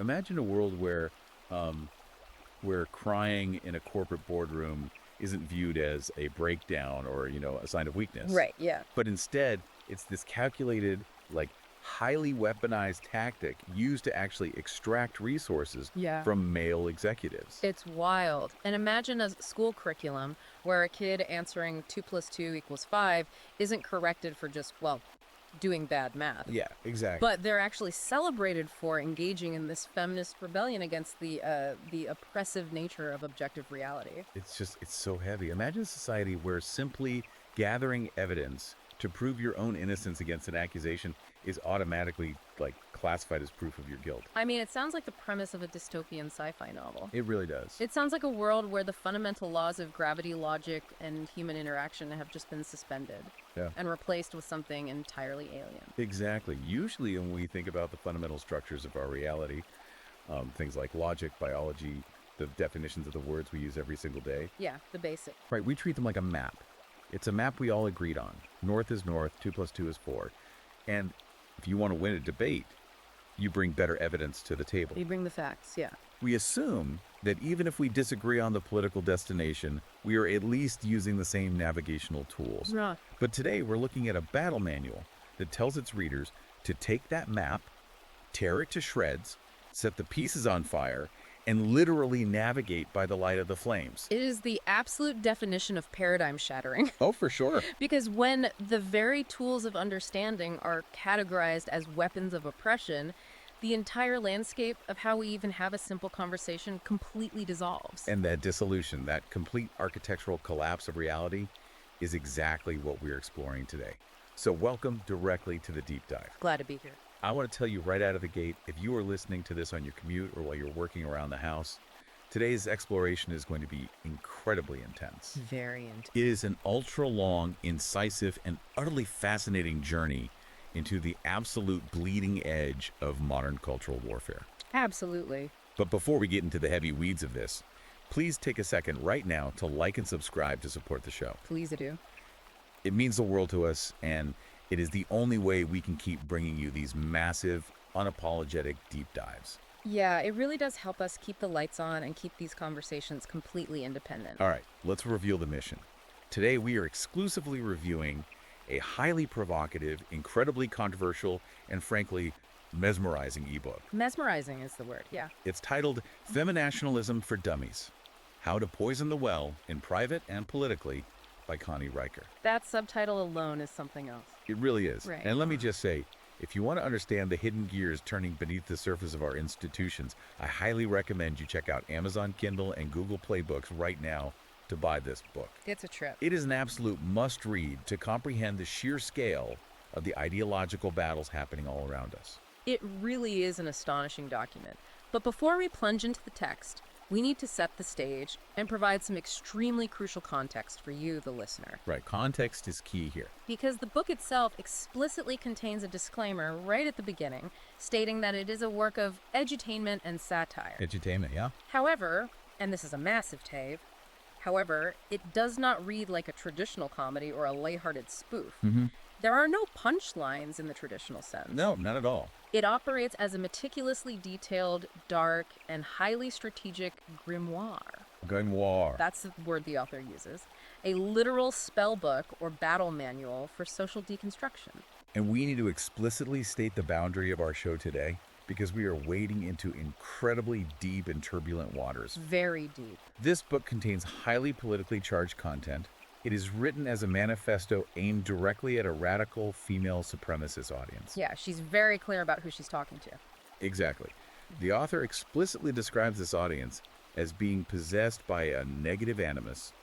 Imagine a world where crying in a corporate boardroom isn't viewed as a breakdown or, a sign of weakness. Right, yeah. But instead, it's this calculated, like, highly weaponized tactic used to actually extract resources Yeah. from male executives. It's wild. And imagine a school curriculum where a kid answering 2 plus 2 equals 5 isn't corrected for just, well, doing bad math. Yeah, exactly. But they're actually celebrated for engaging in this feminist rebellion against the oppressive nature of objective reality. It's so heavy. Imagine a society where simply gathering evidence to prove your own innocence against an accusation is automatically, like, classified as proof of your guilt. I mean, it sounds like the premise of a dystopian sci-fi novel. It really does. It sounds like a world where the fundamental laws of gravity, logic, and human interaction have just been suspended Yeah. and replaced with something entirely alien. Exactly. Usually, when we think about the fundamental structures of our reality, things like logic, biology, the definitions of the words we use every single day, Yeah, the basic. right, we treat them like a map. It's a map we all agreed on. North is north, 2 plus 2 is 4. And if you want to win a debate, you bring better evidence to the table. You bring the facts, yeah. We assume that even if we disagree on the political destination, we are at least using the same navigational tools. Right. But today we're looking at a battle manual that tells its readers to take that map, tear it to shreds, set the pieces on fire, and literally navigate by the light of the flames. It is the absolute definition of paradigm shattering. Oh, for sure. Because when the very tools of understanding are categorized as weapons of oppression, the entire landscape of how we even have a simple conversation completely dissolves. And that dissolution, that complete architectural collapse of reality, is exactly what we're exploring today. So welcome directly to the deep dive. Glad to be here. I want to tell you right out of the gate, if you are listening to this on your commute or while you're working around the house, today's exploration is going to be incredibly intense. Very intense. It is an ultra-long, incisive, and utterly fascinating journey into the absolute bleeding edge of modern cultural warfare. Absolutely. But before we get into the heavy weeds of this, please take a second right now to like and subscribe to support the show. Please do. It means the world to us, and it is the only way we can keep bringing you these massive, unapologetic deep dives. Yeah, it really does help us keep the lights on and keep these conversations completely independent. All right, let's reveal the mission. Today, we are exclusively reviewing a highly provocative, incredibly controversial, and frankly, mesmerizing ebook. Mesmerizing is the word, yeah. It's titled Femonationalism for Dummies: How to Poison the Well in Private and Politically by Connie Riker. That subtitle alone is something else. It really is. Right. And let me just say, if you want to understand the hidden gears turning beneath the surface of our institutions, I highly recommend you check out Amazon Kindle and Google Play Books right now to buy this book. It's a trip. It is an absolute must-read to comprehend the sheer scale of the ideological battles happening all around us. It really is an astonishing document. But before we plunge into the text, we need to set the stage and provide some extremely crucial context for you, the listener. Right, context is key here. Because the book itself explicitly contains a disclaimer right at the beginning, stating that it is a work of edutainment and satire. Edutainment, yeah? However, and this is a massive tave, however, it does not read like a traditional comedy or a lighthearted spoof. There are no punchlines in the traditional sense. No, not at all. It operates as a meticulously detailed, dark, and highly strategic grimoire. Grimoire. That's the word the author uses. A literal spell book or battle manual for social deconstruction. And we need to explicitly state the boundary of our show today because we are wading into incredibly deep and turbulent waters. Very deep. This book contains highly politically charged content. It is written as a manifesto aimed directly at a radical female supremacist audience. Yeah, she's very clear about who she's talking to. Exactly. The author explicitly describes this audience as being possessed by a negative animus,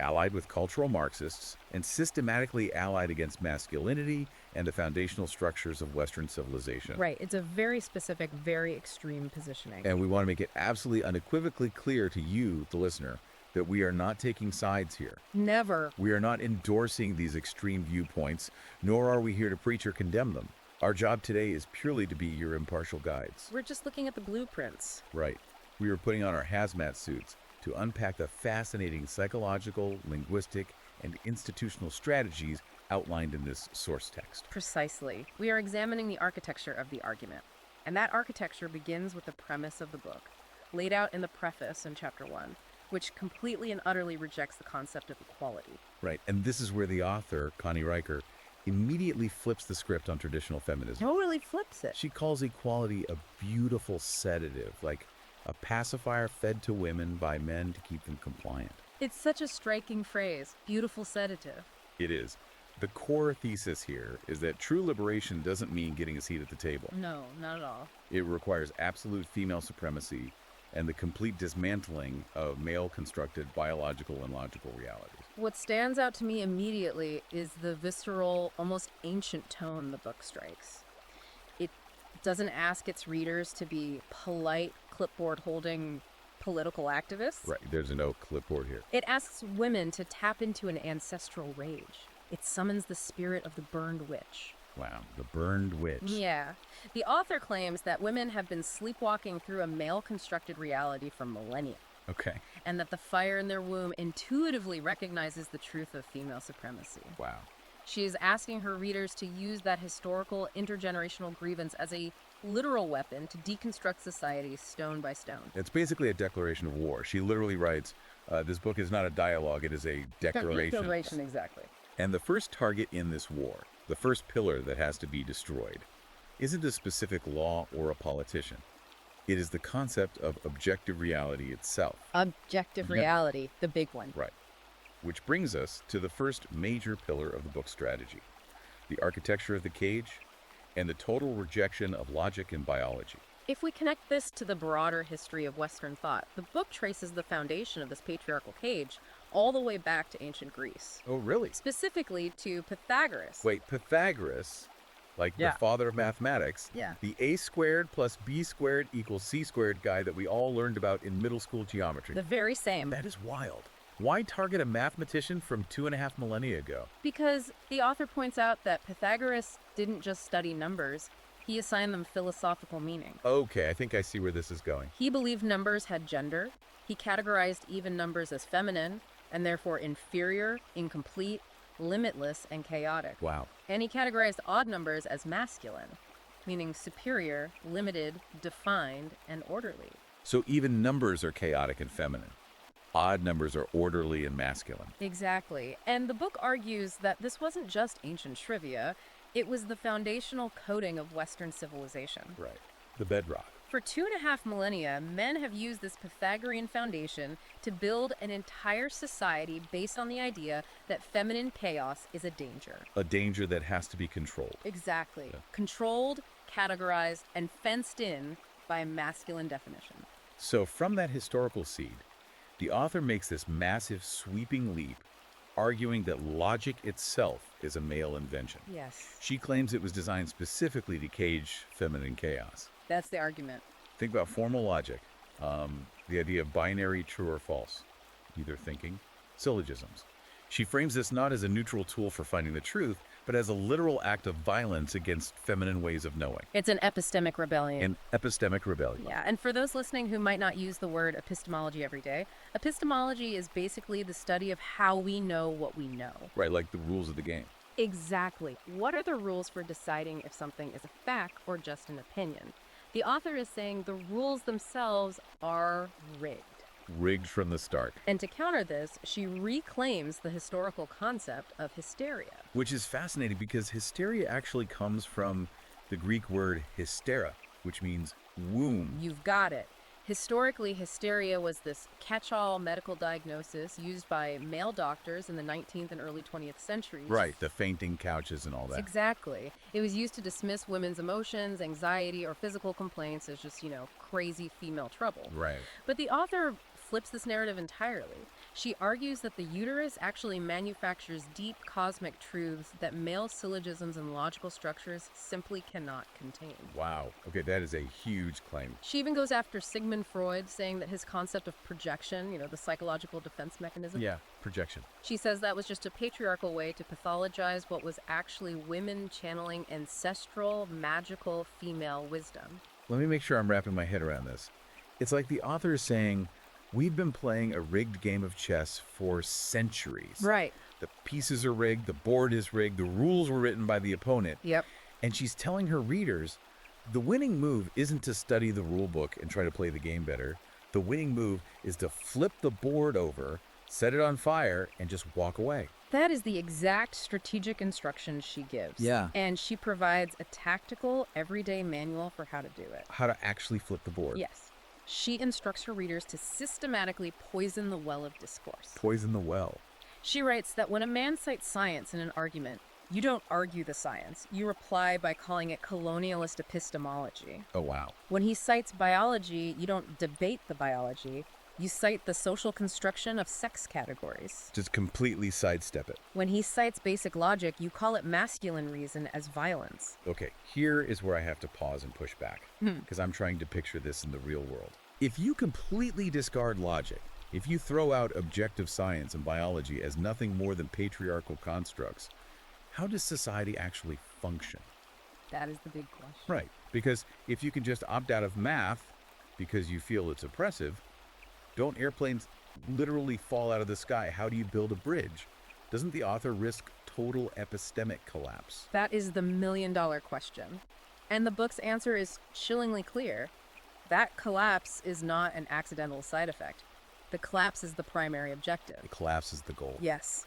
allied with cultural Marxists, and systematically allied against masculinity and the foundational structures of Western civilization. Right, it's a very specific, very extreme positioning. And we want to make it absolutely unequivocally clear to you, the listener, that we are not taking sides here. Never. We are not endorsing these extreme viewpoints, nor are we here to preach or condemn them. Our job today is purely to be your impartial guides. We're just looking at the blueprints. Right. We are putting on our hazmat suits to unpack the fascinating psychological, linguistic, and institutional strategies outlined in this source text. Precisely. We are examining the architecture of the argument. And that architecture begins with the premise of the book, laid out in the preface in Chapter 1, which completely and utterly rejects the concept of equality. Right, and this is where the author, Connie Riker, immediately flips the script on traditional feminism. Totally flips it. She calls equality a beautiful sedative, like a pacifier fed to women by men to keep them compliant. It's such a striking phrase, beautiful sedative. It is. The core thesis here is that true liberation doesn't mean getting a seat at the table. No, not at all. It requires absolute female supremacy and the complete dismantling of male-constructed biological and logical realities. What stands out to me immediately is the visceral, almost ancient tone the book strikes. It doesn't ask its readers to be polite, clipboard-holding political activists. Right, there's no clipboard here. It asks women to tap into an ancestral rage. It summons the spirit of the burned witch. Wow, the burned witch. Yeah. The author claims that women have been sleepwalking through a male-constructed reality for millennia, Okay, and that the fire in their womb intuitively recognizes the truth of female supremacy. wow. She is asking her readers to use that historical intergenerational grievance as a literal weapon to deconstruct society stone by stone. It's basically a declaration of war. She literally writes, this book is not a dialogue, it is a declaration. Exactly. And the first target in this war, the first pillar that has to be destroyed, isn't a specific law or a politician. It is the concept of objective reality itself. Objective reality, the big one. Right. Which brings us to the first major pillar of the book's strategy, the architecture of the cage and the total rejection of logic and biology. If we connect this to the broader history of Western thought, the book traces the foundation of this patriarchal cage all the way back to ancient Greece, Oh, really? specifically to Pythagoras. Wait, Pythagoras, like Yeah. the father of mathematics, Yeah. the a squared plus b squared equals c squared guy that we all learned about in middle school geometry. The very same. That is wild. Why target a mathematician from 2.5 millennia ago? Because the author points out that Pythagoras didn't just study numbers, he assigned them philosophical meaning. Okay, I think I see where this is going. He believed numbers had gender. He categorized even numbers as feminine, and therefore inferior, incomplete, limitless, and chaotic. Wow. And he categorized odd numbers as masculine, meaning superior, limited, defined, and orderly. So even numbers are chaotic and feminine. Odd numbers are orderly and masculine. Exactly. And the book argues that this wasn't just ancient trivia, it was the foundational coding of Western civilization. Right. The bedrock. For 2.5 millennia, men have used this Pythagorean foundation to build an entire society based on the idea that feminine chaos is a danger. A danger that has to be controlled. Exactly. Yeah. Controlled, categorized, and fenced in by a masculine definition. So from that historical seed, the author makes this massive sweeping leap, arguing that logic itself is a male invention. Yes. She claims it was designed specifically to cage feminine chaos. That's the argument. Think about formal logic, the idea of binary true or false, either thinking, syllogisms. She frames this not as a neutral tool for finding the truth, but as a literal act of violence against feminine ways of knowing. It's an epistemic rebellion. An epistemic rebellion. Yeah, and for those listening who might not use the word epistemology every day, epistemology is basically the study of how we know what we know. Right, like the rules of the game. Exactly. What are the rules for deciding if something is a fact or just an opinion? The author is saying the rules themselves are rigged. Rigged from the start. And to counter this, she reclaims the historical concept of hysteria. Which is fascinating because hysteria actually comes from the Greek word hystera, which means womb. You've got it. Historically, hysteria was this catch-all medical diagnosis used by male doctors in the 19th and early 20th centuries. Right, the fainting couches and all that. Exactly. It was used to dismiss women's emotions, anxiety, or physical complaints as just, crazy female trouble. Right. But the author flips this narrative entirely. She argues that the uterus actually manufactures deep cosmic truths that male syllogisms and logical structures simply cannot contain. Wow. Okay, that is a huge claim. She even goes after Sigmund Freud, saying that his concept of projection, the psychological defense mechanism, Yeah, projection. she says that was just a patriarchal way to pathologize what was actually women channeling ancestral, magical female wisdom. Let me make sure I'm wrapping my head around this. It's like the author is saying, we've been playing a rigged game of chess for centuries. Right. The pieces are rigged, the board is rigged, the rules were written by the opponent. Yep. And she's telling her readers, The winning move isn't to study the rulebook and try to play the game better. The winning move is to flip the board over, set it on fire, and just walk away. That is the exact strategic instruction she gives. Yeah. And she provides a tactical, everyday manual for how to do it. How to actually flip the board. Yes. She instructs her readers to systematically poison the well of discourse. Poison the well. She writes that when a man cites science in an argument, you don't argue the science. You reply by calling it colonialist epistemology. Oh, wow. When he cites biology, you don't debate the biology. You cite the social construction of sex categories. Just completely sidestep it. When he cites basic logic, you call it masculine reason as violence. Okay, here is where I have to pause and push back, because I'm trying to picture this in the real world. If you completely discard logic, if you throw out objective science and biology as nothing more than patriarchal constructs, how does society actually function? That is the big question. Right, because if you can just opt out of math because you feel it's oppressive, don't airplanes literally fall out of the sky? How do you build a bridge? Doesn't the author risk total epistemic collapse? That is the million-dollar question. And the book's answer is chillingly clear. That collapse is not an accidental side effect. The collapse is the primary objective. The collapse is the goal. Yes.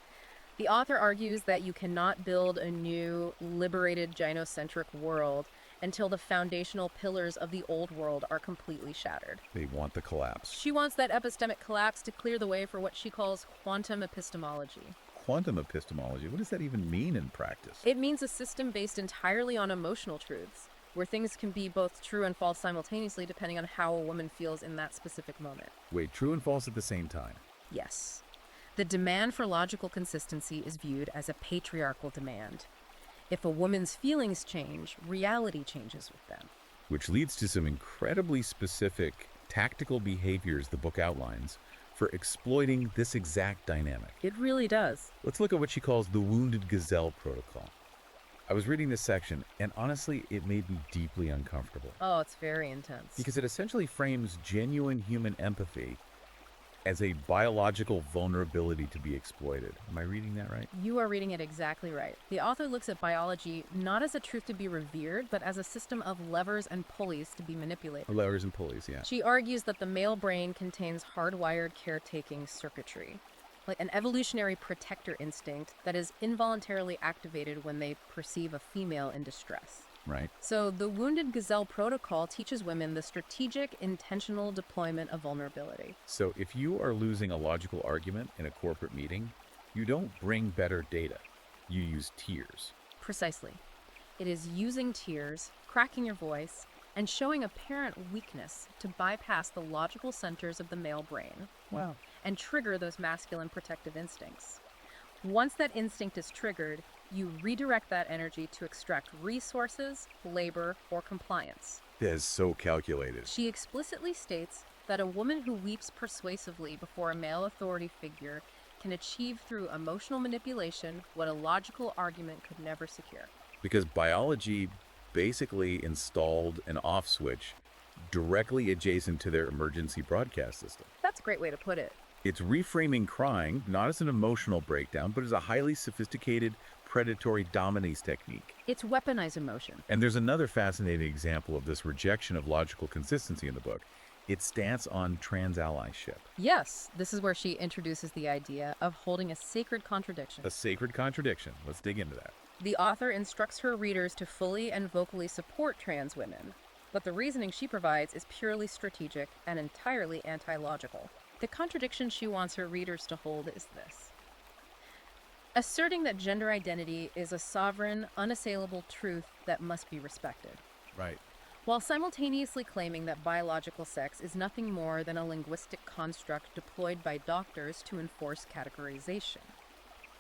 The author argues that you cannot build a new, liberated, gynocentric world until the foundational pillars of the old world are completely shattered. They want the collapse. She wants that epistemic collapse to clear the way for what she calls quantum epistemology. Quantum epistemology, what does that even mean in practice? It means a system based entirely on emotional truths, where things can be both true and false simultaneously depending on how a woman feels in that specific moment. Wait, true and false at the same time? Yes. The demand for logical consistency is viewed as a patriarchal demand. If a woman's feelings change, reality changes with them. Which leads to some incredibly specific tactical behaviors the book outlines for exploiting this exact dynamic. It really does. Let's look at what she calls the wounded gazelle protocol. I was reading this section, and honestly, it made me deeply uncomfortable. Oh, it's very intense. Because it essentially frames genuine human empathy as a biological vulnerability to be exploited. Am I reading that right? You are reading it exactly right. The author looks at biology not as a truth to be revered, but as a system of levers and pulleys to be manipulated. Levers and pulleys, yeah. She argues that the male brain contains hardwired caretaking circuitry, like an evolutionary protector instinct that is involuntarily activated when they perceive a female in distress. Right. So the Wounded Gazelle Protocol teaches women the strategic, intentional deployment of vulnerability. So if you are losing a logical argument in a corporate meeting, you don't bring better data. You use tears. Precisely. It is using tears, cracking your voice, and showing apparent weakness to bypass the logical centers of the male brain. Wow. And trigger those masculine protective instincts. Once that instinct is triggered, you redirect that energy to extract resources, labor, or compliance. That is so calculated. She explicitly states that a woman who weeps persuasively before a male authority figure can achieve through emotional manipulation what a logical argument could never secure. Because biology basically installed an off switch directly adjacent to their emergency broadcast system. That's a great way to put it. It's reframing crying not as an emotional breakdown, but as a highly sophisticated predatory dominance technique. It's weaponized emotion. And there's another fascinating example of this rejection of logical consistency in the book. Its stance on trans allyship. Yes, this is where she introduces the idea of holding a sacred contradiction. A sacred contradiction. Let's dig into that. The author instructs her readers to fully and vocally support trans women, but the reasoning she provides is purely strategic and entirely anti-logical. The contradiction she wants her readers to hold is this: asserting that gender identity is a sovereign, unassailable truth that must be respected, Right. while simultaneously claiming that biological sex is nothing more than a linguistic construct deployed by doctors to enforce categorization.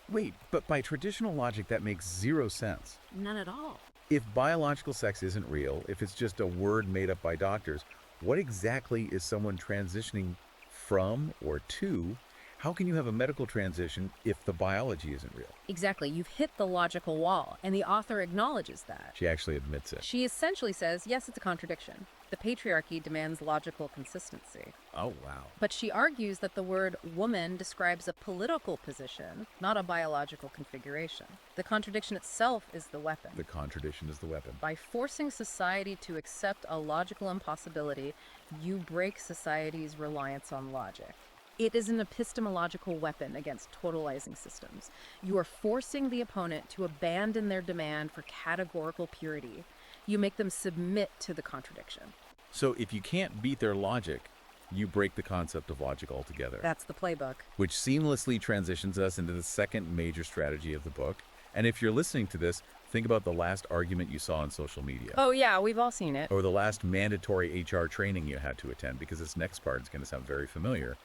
Wait, but by traditional logic, that makes zero sense. None at all. If biological sex isn't real, if it's just a word made up by doctors, what exactly is someone transitioning from or to How can you have a medical transition if the biology isn't real? Exactly, you've hit the logical wall, and the author acknowledges that. She actually admits it. She essentially says, yes, it's a contradiction. The patriarchy demands logical consistency. Oh, wow. But she argues that the word woman describes a political position, not a biological configuration. The contradiction itself is the weapon. The contradiction is the weapon. By forcing society to accept a logical impossibility, you break society's reliance on logic. It is an epistemological weapon against totalizing systems. You are forcing the opponent to abandon their demand for categorical purity. You make them submit to the contradiction. So if you can't beat their logic, you break the concept of logic altogether. That's the playbook. Which seamlessly transitions us into the second major strategy of the book. And if you're listening to this, think about the last argument you saw on social media. Oh yeah, we've all seen it. Or the last mandatory HR training you had to attend, because this next part is going to sound very familiar.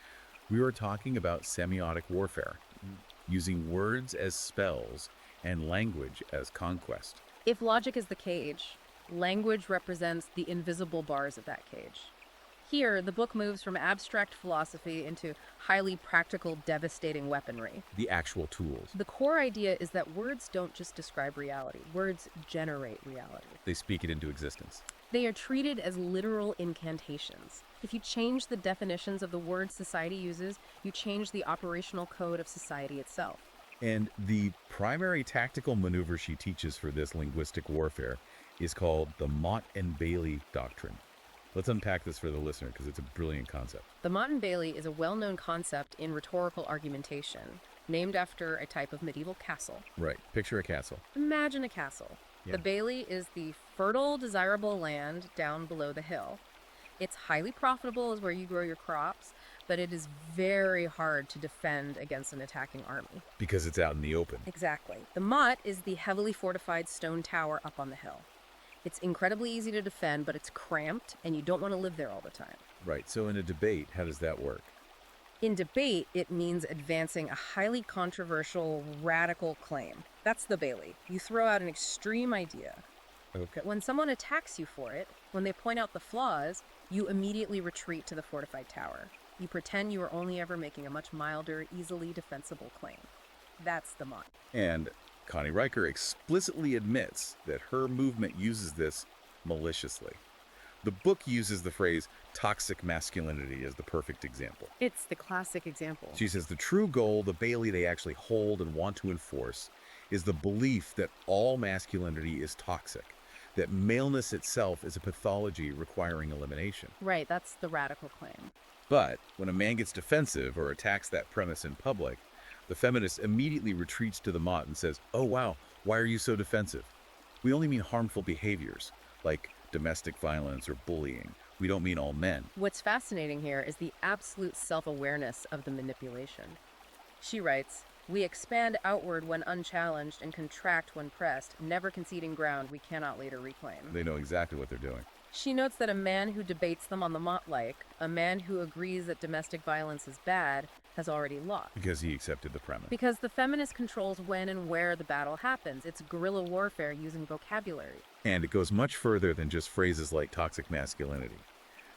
We were talking about semiotic warfare, using words as spells and language as conquest. If logic is the cage, language represents the invisible bars of that cage. Here, the book moves from abstract philosophy into highly practical, devastating weaponry. The actual tools. The core idea is that words don't just describe reality, words generate reality. They speak it into existence. They are treated as literal incantations. If you change the definitions of the words society uses, you change the operational code of society itself. And the primary tactical maneuver she teaches for this linguistic warfare is called the Mott and Bailey doctrine. Let's unpack this for the listener because it's a brilliant concept. The Mott and Bailey is a well-known concept in rhetorical argumentation, named after a type of medieval castle. Right. Picture a castle. Imagine a castle. Yeah. The Bailey is the fertile, desirable land down below the hill. It's highly profitable as where you grow your crops, but it is very hard to defend against an attacking army. Because it's out in the open. Exactly. The Mott is the heavily fortified stone tower up on the hill. It's incredibly easy to defend, but it's cramped, and you don't want to live there all the time. Right. So in a debate, how does that work? In debate, it means advancing a highly controversial, radical claim. That's the Bailey. You throw out an extreme idea. Okay. When someone attacks you for it, when they point out the flaws, you immediately retreat to the fortified tower. You pretend you are only ever making a much milder, easily defensible claim. That's the Mott. And Connie Riker explicitly admits that her movement uses this maliciously. The book uses the phrase toxic masculinity as the perfect example. It's the classic example. She says the true goal, the Bailey they actually hold and want to enforce, is the belief that all masculinity is toxic, that maleness itself is a pathology requiring elimination. Right, that's the radical claim. But when a man gets defensive or attacks that premise in public, the feminist immediately retreats to the Mott and says, "Oh wow, why are you so defensive? We only mean harmful behaviors, like domestic violence or bullying. We don't mean all men." What's fascinating here is the absolute self-awareness of the manipulation. She writes, "We expand outward when unchallenged and contract when pressed, never conceding ground we cannot later reclaim." They know exactly what they're doing. She notes that a man who debates them on the Mott-like, a man who agrees that domestic violence is bad, has already lost. Because he accepted the premise. Because the feminist controls when and where the battle happens. It's guerrilla warfare using vocabulary. And it goes much further than just phrases like toxic masculinity.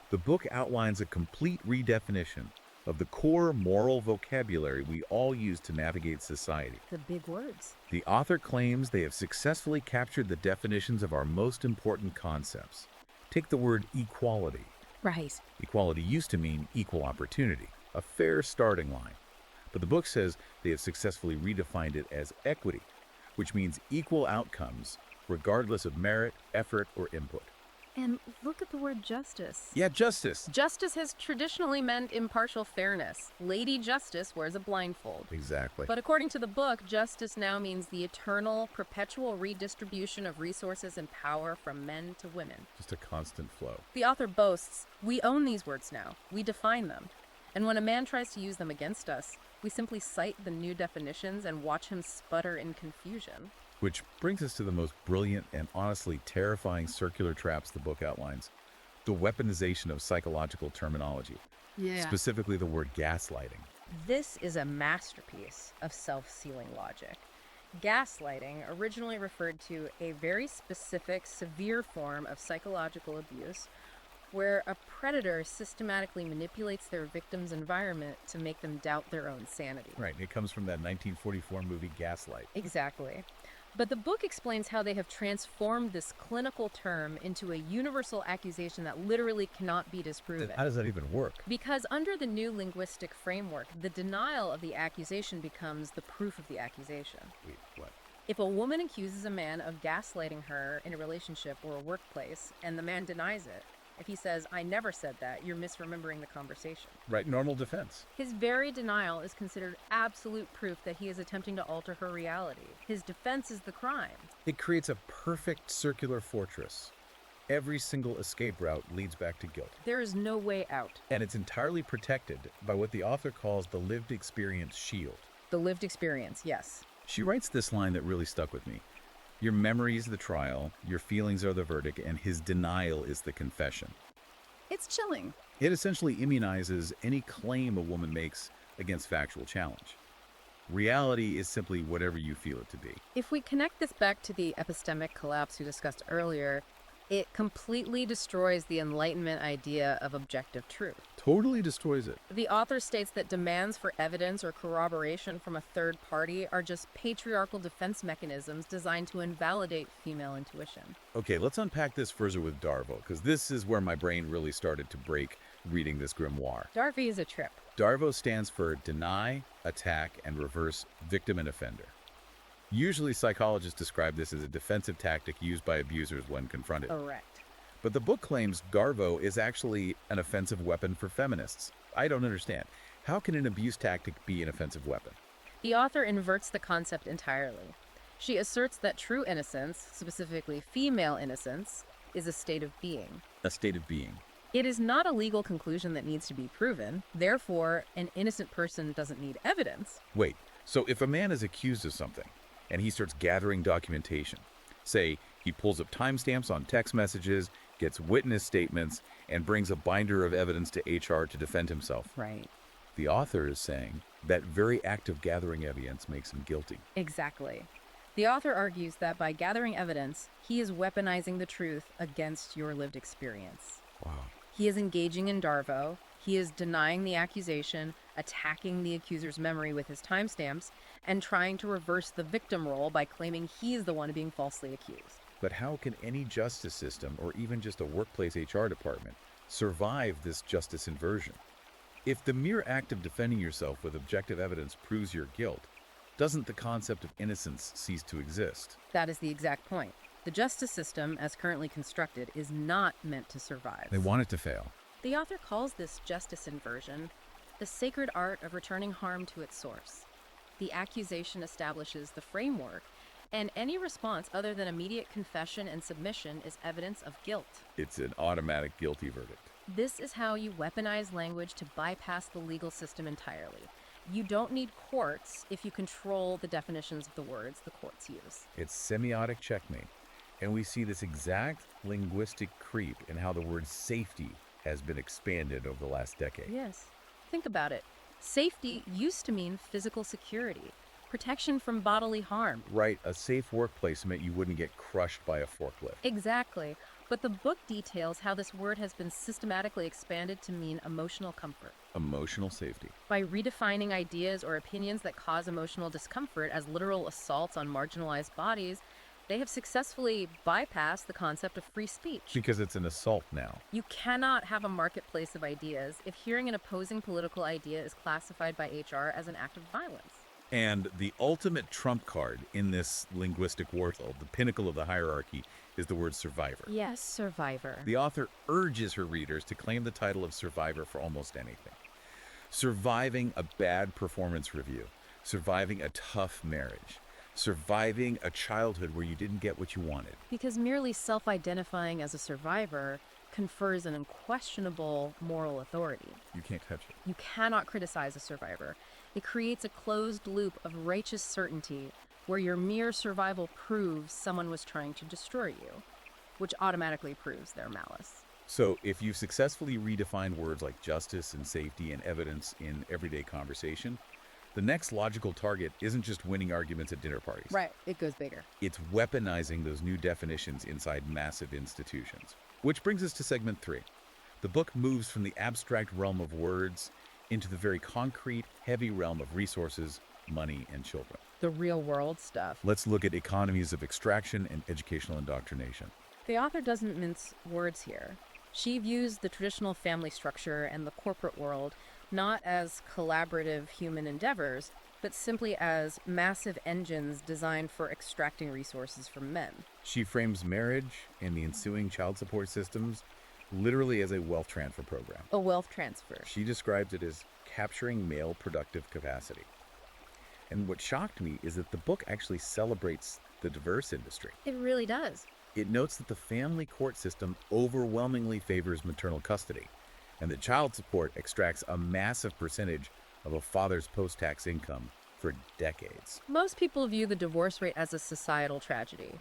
The book outlines a complete redefinition of the core moral vocabulary we all use to navigate society. The big words. The author claims they have successfully captured the definitions of our most important concepts. Take the word equality. Right. Equality used to mean equal opportunity, a fair starting line. But the book says they have successfully redefined it as equity, which means equal outcomes regardless of merit, effort, or input. And look at the word justice. Yeah, justice. Justice has traditionally meant impartial fairness. Lady Justice wears a blindfold. Exactly. But according to the book, justice now means the eternal, perpetual redistribution of resources and power from men to women. Just a constant flow. The author boasts, "We own these words now. We define them. And when a man tries to use them against us, we simply cite the new definitions and watch him sputter in confusion." Which brings us to the most brilliant and honestly terrifying circular traps the book outlines. The weaponization of psychological terminology. Specifically the word gaslighting. This is a masterpiece of self-sealing logic. Gaslighting originally referred to a very specific, severe form of psychological abuse where a predator systematically manipulates their victim's environment to make them doubt their own sanity. Right, it comes from that 1944 movie Gaslight. Exactly. But the book explains how they have transformed this clinical term into a universal accusation that literally cannot be disproven. How does that even work? Because under the new linguistic framework, the denial of the accusation becomes the proof of the accusation. Wait, what? If a woman accuses a man of gaslighting her in a relationship or a workplace, and the man denies it, if he says, "I never said that," you're misremembering the conversation. Right, normal defense. His very denial is considered absolute proof that he is attempting to alter her reality. His defense is the crime. It creates a perfect circular fortress. Every single escape route leads back to guilt. There is no way out. And it's entirely protected by what the author calls the lived experience shield. The lived experience, yes. She writes this line that really stuck with me. Your memory is the trial, your feelings are the verdict, and his denial is the confession. It's chilling. It essentially immunizes any claim a woman makes against factual challenge. Reality is simply whatever you feel it to be. If we connect this back to the epistemic collapse we discussed earlier, it completely destroys the Enlightenment idea of objective truth. Totally destroys it. The author states that demands for evidence or corroboration from a third party are just patriarchal defense mechanisms designed to invalidate female intuition. Okay, let's unpack this further with Darvo, because this is where my brain really started to break reading this grimoire. Darby is a trip. Darvo stands for deny, attack, and reverse victim and offender. Usually psychologists describe this as a defensive tactic used by abusers when confronted. Correct. But the book claims Darvo is actually an offensive weapon for feminists. I don't understand. How can an abuse tactic be an offensive weapon? The author inverts the concept entirely. She asserts that true innocence, specifically female innocence, is a state of being. A state of being. It is not a legal conclusion that needs to be proven. Therefore, an innocent person doesn't need evidence. Wait, so if a man is accused of something, and he starts gathering documentation, say he pulls up timestamps on text messages, gets witness statements, and brings a binder of evidence to HR to defend himself. Right. The author is saying that very act of gathering evidence makes him guilty. Exactly. The author argues that by gathering evidence, he is weaponizing the truth against your lived experience. Wow. He is engaging in Darvo. He is denying the accusation, attacking the accuser's memory with his timestamps, and trying to reverse the victim role by claiming he is the one being falsely accused. But how can any justice system, or even just a workplace HR department, survive this justice inversion? If the mere act of defending yourself with objective evidence proves your guilt, doesn't the concept of innocence cease to exist? That is the exact point. The justice system, as currently constructed, is not meant to survive. They want it to fail. The author calls this justice inversion the sacred art of returning harm to its source. The accusation establishes the framework, and any response other than immediate confession and submission is evidence of guilt. It's an automatic guilty verdict. This is how you weaponize language to bypass the legal system entirely. You don't need courts if you control the definitions of the words the courts use. It's semiotic checkmate. And we see this exact linguistic creep in how the word safety has been expanded over the last decade. Yes. Think about it. Safety used to mean physical security, protection from bodily harm. Right, a safe workplace meant you wouldn't get crushed by a forklift. Exactly. But the book details how this word has been systematically expanded to mean emotional comfort. Emotional safety. By redefining ideas or opinions that cause emotional discomfort as literal assaults on marginalized bodies, they have successfully bypassed the concept of free speech. Because it's an assault now. You cannot have a marketplace of ideas if hearing an opposing political idea is classified by HR as an act of violence. And the ultimate trump card in this linguistic warfield, the pinnacle of the hierarchy, is the word survivor. Yes, survivor. The author urges her readers to claim the title of survivor for almost anything. Surviving a bad performance review, surviving a tough marriage, surviving a childhood where you didn't get what you wanted. Because merely self-identifying as a survivor confers an unquestionable moral authority. You can't touch it. You cannot criticize a survivor. It creates a closed loop of righteous certainty where your mere survival proves someone was trying to destroy you, which automatically proves their malice. So if you've successfully redefined words like justice and safety and evidence in everyday conversation, the next logical target isn't just winning arguments at dinner parties. Right, it goes bigger. It's weaponizing those new definitions inside massive institutions. Which brings us to segment 3, The book moves from the abstract realm of words into the very concrete, heavy realm of resources, money, and children. The real world stuff. Let's look at economies of extraction and educational indoctrination. The author doesn't mince words here. She views the traditional family structure and the corporate world not as collaborative human endeavors, but simply as massive engines designed for extracting resources from men. She frames marriage and the ensuing child support systems literally as a wealth transfer program. A wealth transfer. She describes it as capturing male productive capacity. And what shocked me is that the book actually celebrates the diverse industry. It really does. It notes that the family court system overwhelmingly favors maternal custody, and that child support extracts a massive percentage of a father's post-tax income for decades. Most people view the divorce rate as a societal tragedy.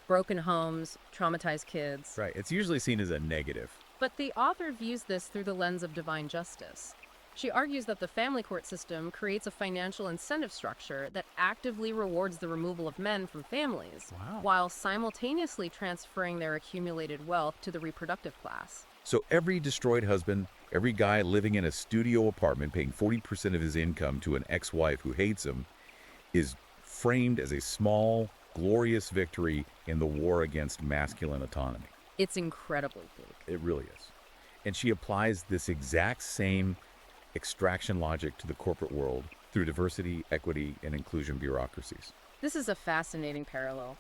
Broken homes, traumatized kids. Right, it's usually seen as a negative. But the author views this through the lens of divine justice. She argues that the family court system creates a financial incentive structure that actively rewards the removal of men from families, while simultaneously transferring their accumulated wealth to the reproductive class. So every destroyed husband, every guy living in a studio apartment paying 40% of his income to an ex-wife who hates him is framed as a small, glorious victory in the war against masculine autonomy. It's incredibly bleak. It really is. And she applies this exact same extraction logic to the corporate world through diversity, equity, and inclusion bureaucracies. This is a fascinating parallel.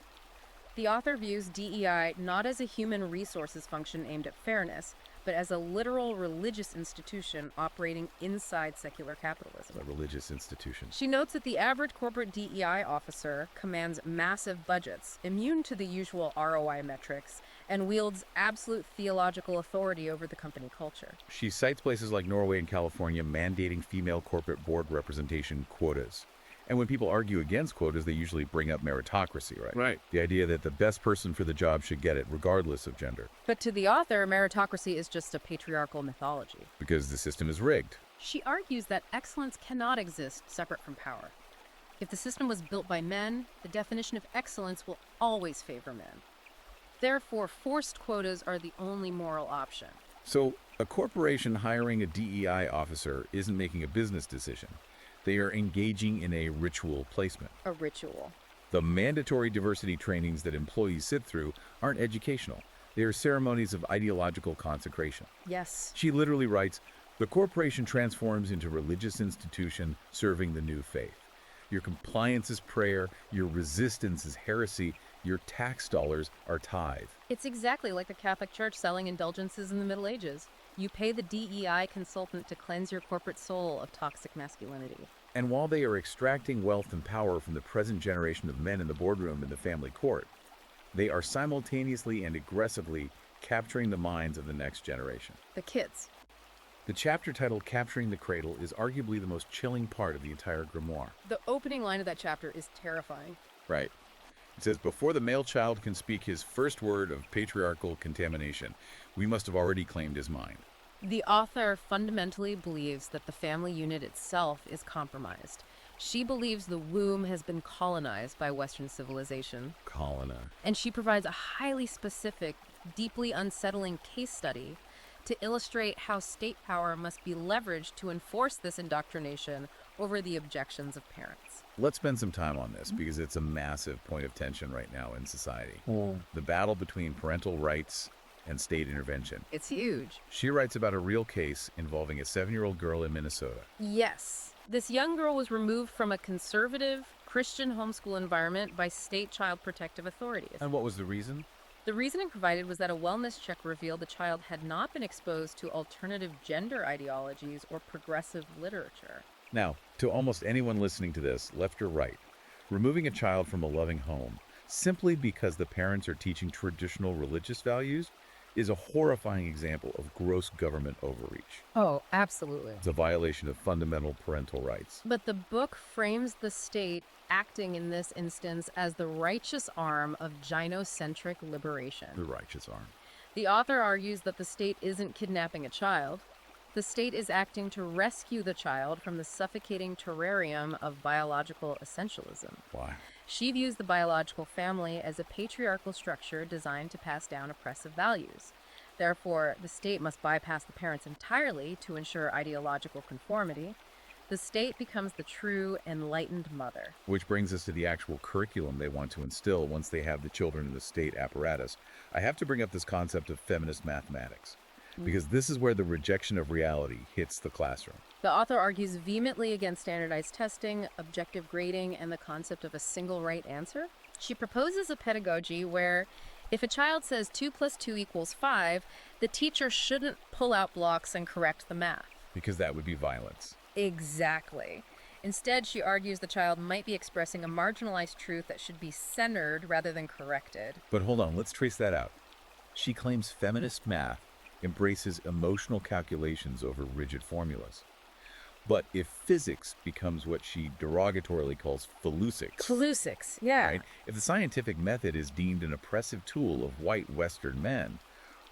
The author views DEI not as a human resources function aimed at fairness, but as a literal religious institution operating inside secular capitalism. A religious institution. She notes that the average corporate DEI officer commands massive budgets, immune to the usual ROI metrics, and wields absolute theological authority over the company culture. She cites places like Norway and California mandating female corporate board representation quotas. And when people argue against quotas, they usually bring up meritocracy, right? Right. The idea that the best person for the job should get it, regardless of gender. But to the author, meritocracy is just a patriarchal mythology. Because the system is rigged. She argues that excellence cannot exist separate from power. If the system was built by men, the definition of excellence will always favor men. Therefore, forced quotas are the only moral option. So, a corporation hiring a DEI officer isn't making a business decision. They are engaging in a ritual placement. A ritual. The mandatory diversity trainings that employees sit through aren't educational. They are ceremonies of ideological consecration. Yes. She literally writes, "The corporation transforms into a religious institution serving the new faith. Your compliance is prayer, your resistance is heresy, your tax dollars are tithe." It's exactly like the Catholic Church selling indulgences in the Middle Ages. You pay the DEI consultant to cleanse your corporate soul of toxic masculinity. And while they are extracting wealth and power from the present generation of men in the boardroom and the family court, they are simultaneously and aggressively capturing the minds of the next generation. The kids. The chapter titled Capturing the Cradle is arguably the most chilling part of the entire grimoire. The opening line of that chapter is terrifying. Right. It says, "Before the male child can speak his first word of patriarchal contamination, we must have already claimed his mind." The author fundamentally believes that the family unit itself is compromised. She believes the womb has been colonized by Western civilization. And she provides a highly specific, deeply unsettling case study to illustrate how state power must be leveraged to enforce this indoctrination over the objections of parents. Let's spend some time on this because it's a massive point of tension right now in society. The battle between parental rights and state intervention. It's huge. She writes about a real case involving a 7-year-old girl in Minnesota. Yes. This young girl was removed from a conservative Christian homeschool environment by state child protective authorities. And what was the reason? The reasoning provided was that a wellness check revealed the child had not been exposed to alternative gender ideologies or progressive literature. Now, to almost anyone listening to this, left or right, removing a child from a loving home simply because the parents are teaching traditional religious values is a horrifying example of gross government overreach. Oh, absolutely. It's a violation of fundamental parental rights. But the book frames the state acting in this instance as the righteous arm of gynocentric liberation. The righteous arm. The author argues that the state isn't kidnapping a child. The state is acting to rescue the child from the suffocating terrarium of biological essentialism. Why? She views the biological family as a patriarchal structure designed to pass down oppressive values. Therefore, the state must bypass the parents entirely to ensure ideological conformity. The state becomes the true, enlightened mother. Which brings us to the actual curriculum they want to instill once they have the children in the state apparatus. I have to bring up this concept of feminist mathematics, because this is where the rejection of reality hits the classroom. The author argues vehemently against standardized testing, objective grading, and the concept of a single right answer. She proposes a pedagogy where if a child says 2 + 2 = 5, the teacher shouldn't pull out blocks and correct the math. Because that would be violence. Exactly. Instead, she argues the child might be expressing a marginalized truth that should be centered rather than corrected. But hold on, let's trace that out. She claims feminist math embraces emotional calculations over rigid formulas. But if physics becomes what she derogatorily calls Hallucinations, yeah. right? If the scientific method is deemed an oppressive tool of white Western men,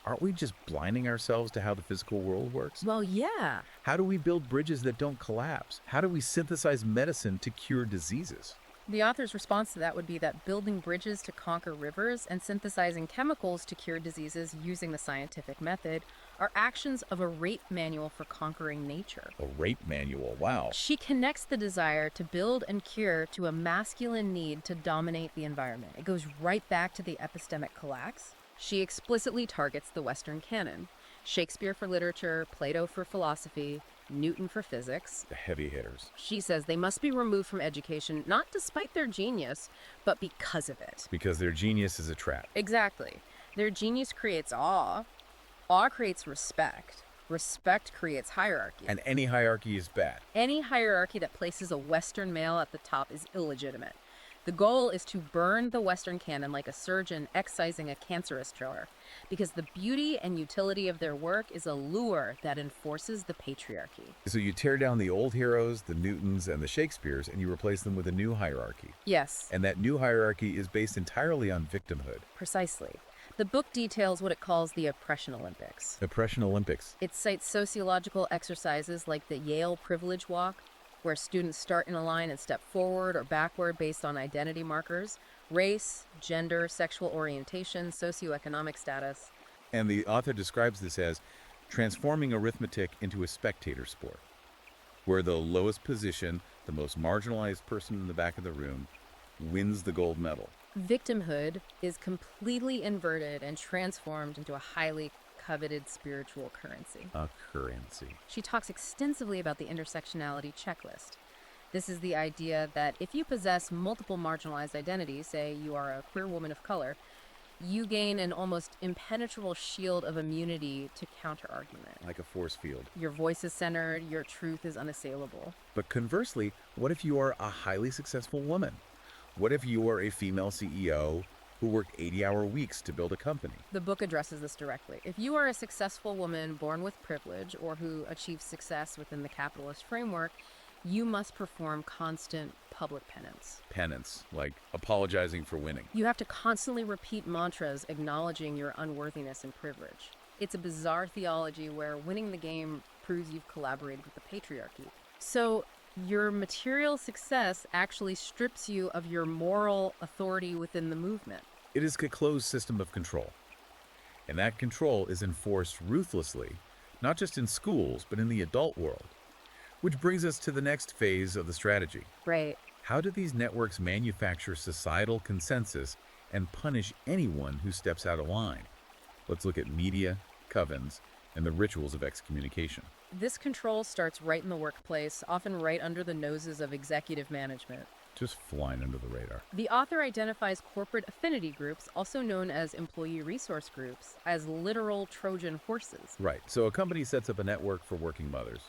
aren't we just blinding ourselves to how the physical world works? Well, yeah. How do we build bridges that don't collapse? How do we synthesize medicine to cure diseases? The author's response to that would be that building bridges to conquer rivers and synthesizing chemicals to cure diseases using the scientific method are actions of a rape manual for conquering nature. A rape manual, wow. She connects the desire to build and cure to a masculine need to dominate the environment. It goes right back to the epistemic collapse. She explicitly targets the Western canon. Shakespeare for literature, Plato for philosophy, Newton for physics. The heavy hitters. She says they must be removed from education, not despite their genius, but because of it. Because their genius is a trap. Exactly. Their genius creates awe. Awe creates respect. Respect creates hierarchy. And any hierarchy is bad. Any hierarchy that places a Western male at the top is illegitimate. The goal is to burn the Western canon like a surgeon excising a cancerous tumor, because the beauty and utility of their work is a lure that enforces the patriarchy. So you tear down the old heroes, the Newtons and the Shakespeares, and you replace them with a new hierarchy. Yes, And that new hierarchy is based entirely on victimhood. precisely. The book details what it calls the Oppression Olympics. Oppression Olympics. It cites sociological exercises like the Yale Privilege Walk, where students start in a line and step forward or backward based on identity markers, race, gender, sexual orientation, socioeconomic status. And the author describes this as transforming arithmetic into a spectator sport, where the lowest position, the most marginalized person in the back of the room, wins the gold medal. Victimhood is completely inverted and transformed into a highly coveted spiritual currency. A currency. She talks extensively about the intersectionality checklist. This is the idea that if you possess multiple marginalized identities, say you are a queer woman of color, you gain an almost impenetrable shield of immunity to counter-argument. Like a force field. Your voice is centered, your truth is unassailable. But conversely, what if you are a highly successful woman? What if you are a female CEO who worked 80-hour weeks to build a company? The book addresses this directly. If you are a successful woman born with privilege or who achieves success within the capitalist framework, you must perform constant public penance. Penance, like apologizing for winning. You have to constantly repeat mantras acknowledging your unworthiness and privilege. It's a bizarre theology where winning the game proves you've collaborated with the patriarchy. So your material success actually strips you of your moral authority within the movement. It is a closed system of control. And that control is enforced ruthlessly, not just in schools, but in the adult world. Which brings us to the next phase of the strategy. Right. How do these networks manufacture societal consensus and punish anyone who steps out of line? Let's look at media, covens, and the rituals of excommunication. This control starts right in the workplace, often right under the noses of executive management. Just flying under the radar. The author identifies corporate affinity groups, also known as employee resource groups, as literal Trojan horses. Right. So a company sets up a network for working mothers.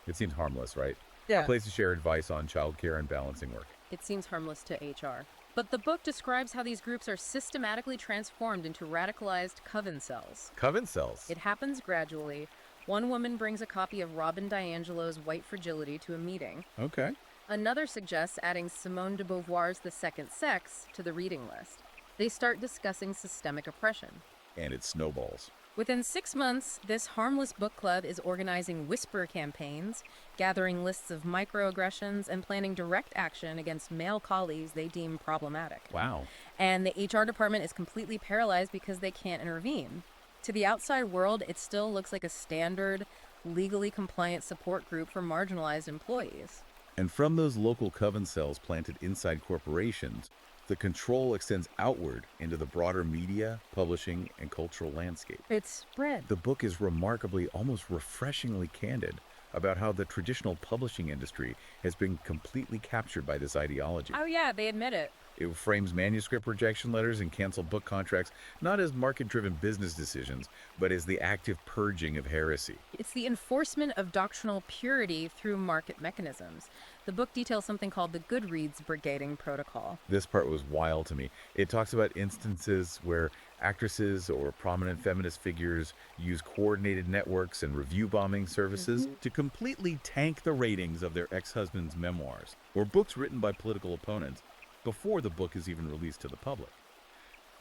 It seems harmless, right? Yeah. A place to share advice on childcare and balancing work. It seems harmless to HR. But the book describes how these groups are systematically transformed into radicalized coven cells. Coven cells. It happens gradually. One woman brings a copy of Robin DiAngelo's White Fragility to a meeting. Okay. Another suggests adding Simone de Beauvoir's The Second Sex to the reading list. They start discussing systemic oppression. And it snowballs. Within 6 months, this harmless book club is organizing whisper campaigns, gathering lists of microaggressions, and planning direct action against male colleagues they deem problematic. Wow. And the HR department is completely paralyzed because they can't intervene. To the outside world, it still looks like a standard, legally compliant support group for marginalized employees. And from those local coven cells planted inside corporations, the control extends outward into the broader media, publishing, and cultural landscape. It's spread. The book is remarkably, almost refreshingly candid about how the traditional publishing industry has been completely captured by this ideology. Oh, yeah, they admit it. It frames manuscript rejection letters and canceled book contracts not as market-driven business decisions, but as the active purging of heresy. It's the enforcement of doctrinal purity through market mechanisms. The book details something called the Goodreads brigading protocol. This part was wild to me. It talks about instances where actresses or prominent feminist figures use coordinated networks and review bombing services to completely tank the ratings of their ex-husband's memoirs or books written by political opponents before the book is even released to the public.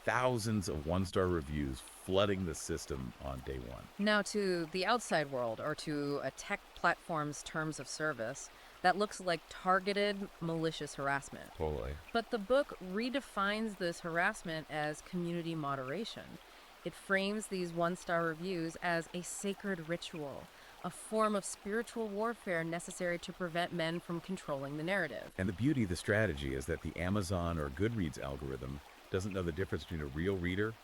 Thousands of one-star reviews flooding the system on day one. Now, to the outside world, or to a tech platform's terms of service, that looks like targeted, malicious harassment. Totally. But the book redefines this harassment as community moderation. It frames these one-star reviews as a sacred ritual, a form of spiritual warfare necessary to prevent men from controlling the narrative. And the beauty of the strategy is that the Amazon or Goodreads algorithm doesn't know the difference between a real reader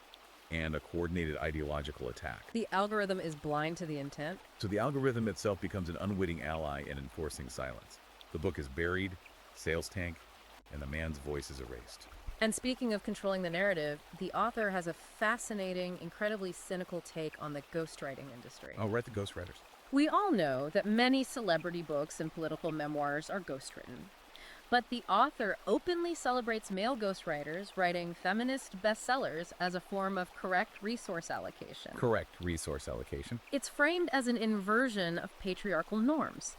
and a coordinated ideological attack. The algorithm is blind to the intent. So the algorithm itself becomes an unwitting ally in enforcing silence. The book is buried, sales tank, and the man's voice is erased. And speaking of controlling the narrative, the author has a fascinating, incredibly cynical take on the ghostwriting industry. Oh, right, the ghostwriters. We all know that many celebrity books and political memoirs are ghostwritten. But the author openly celebrates male ghostwriters writing feminist bestsellers as a form of correct resource allocation. Correct resource allocation. It's framed as an inversion of patriarchal norms.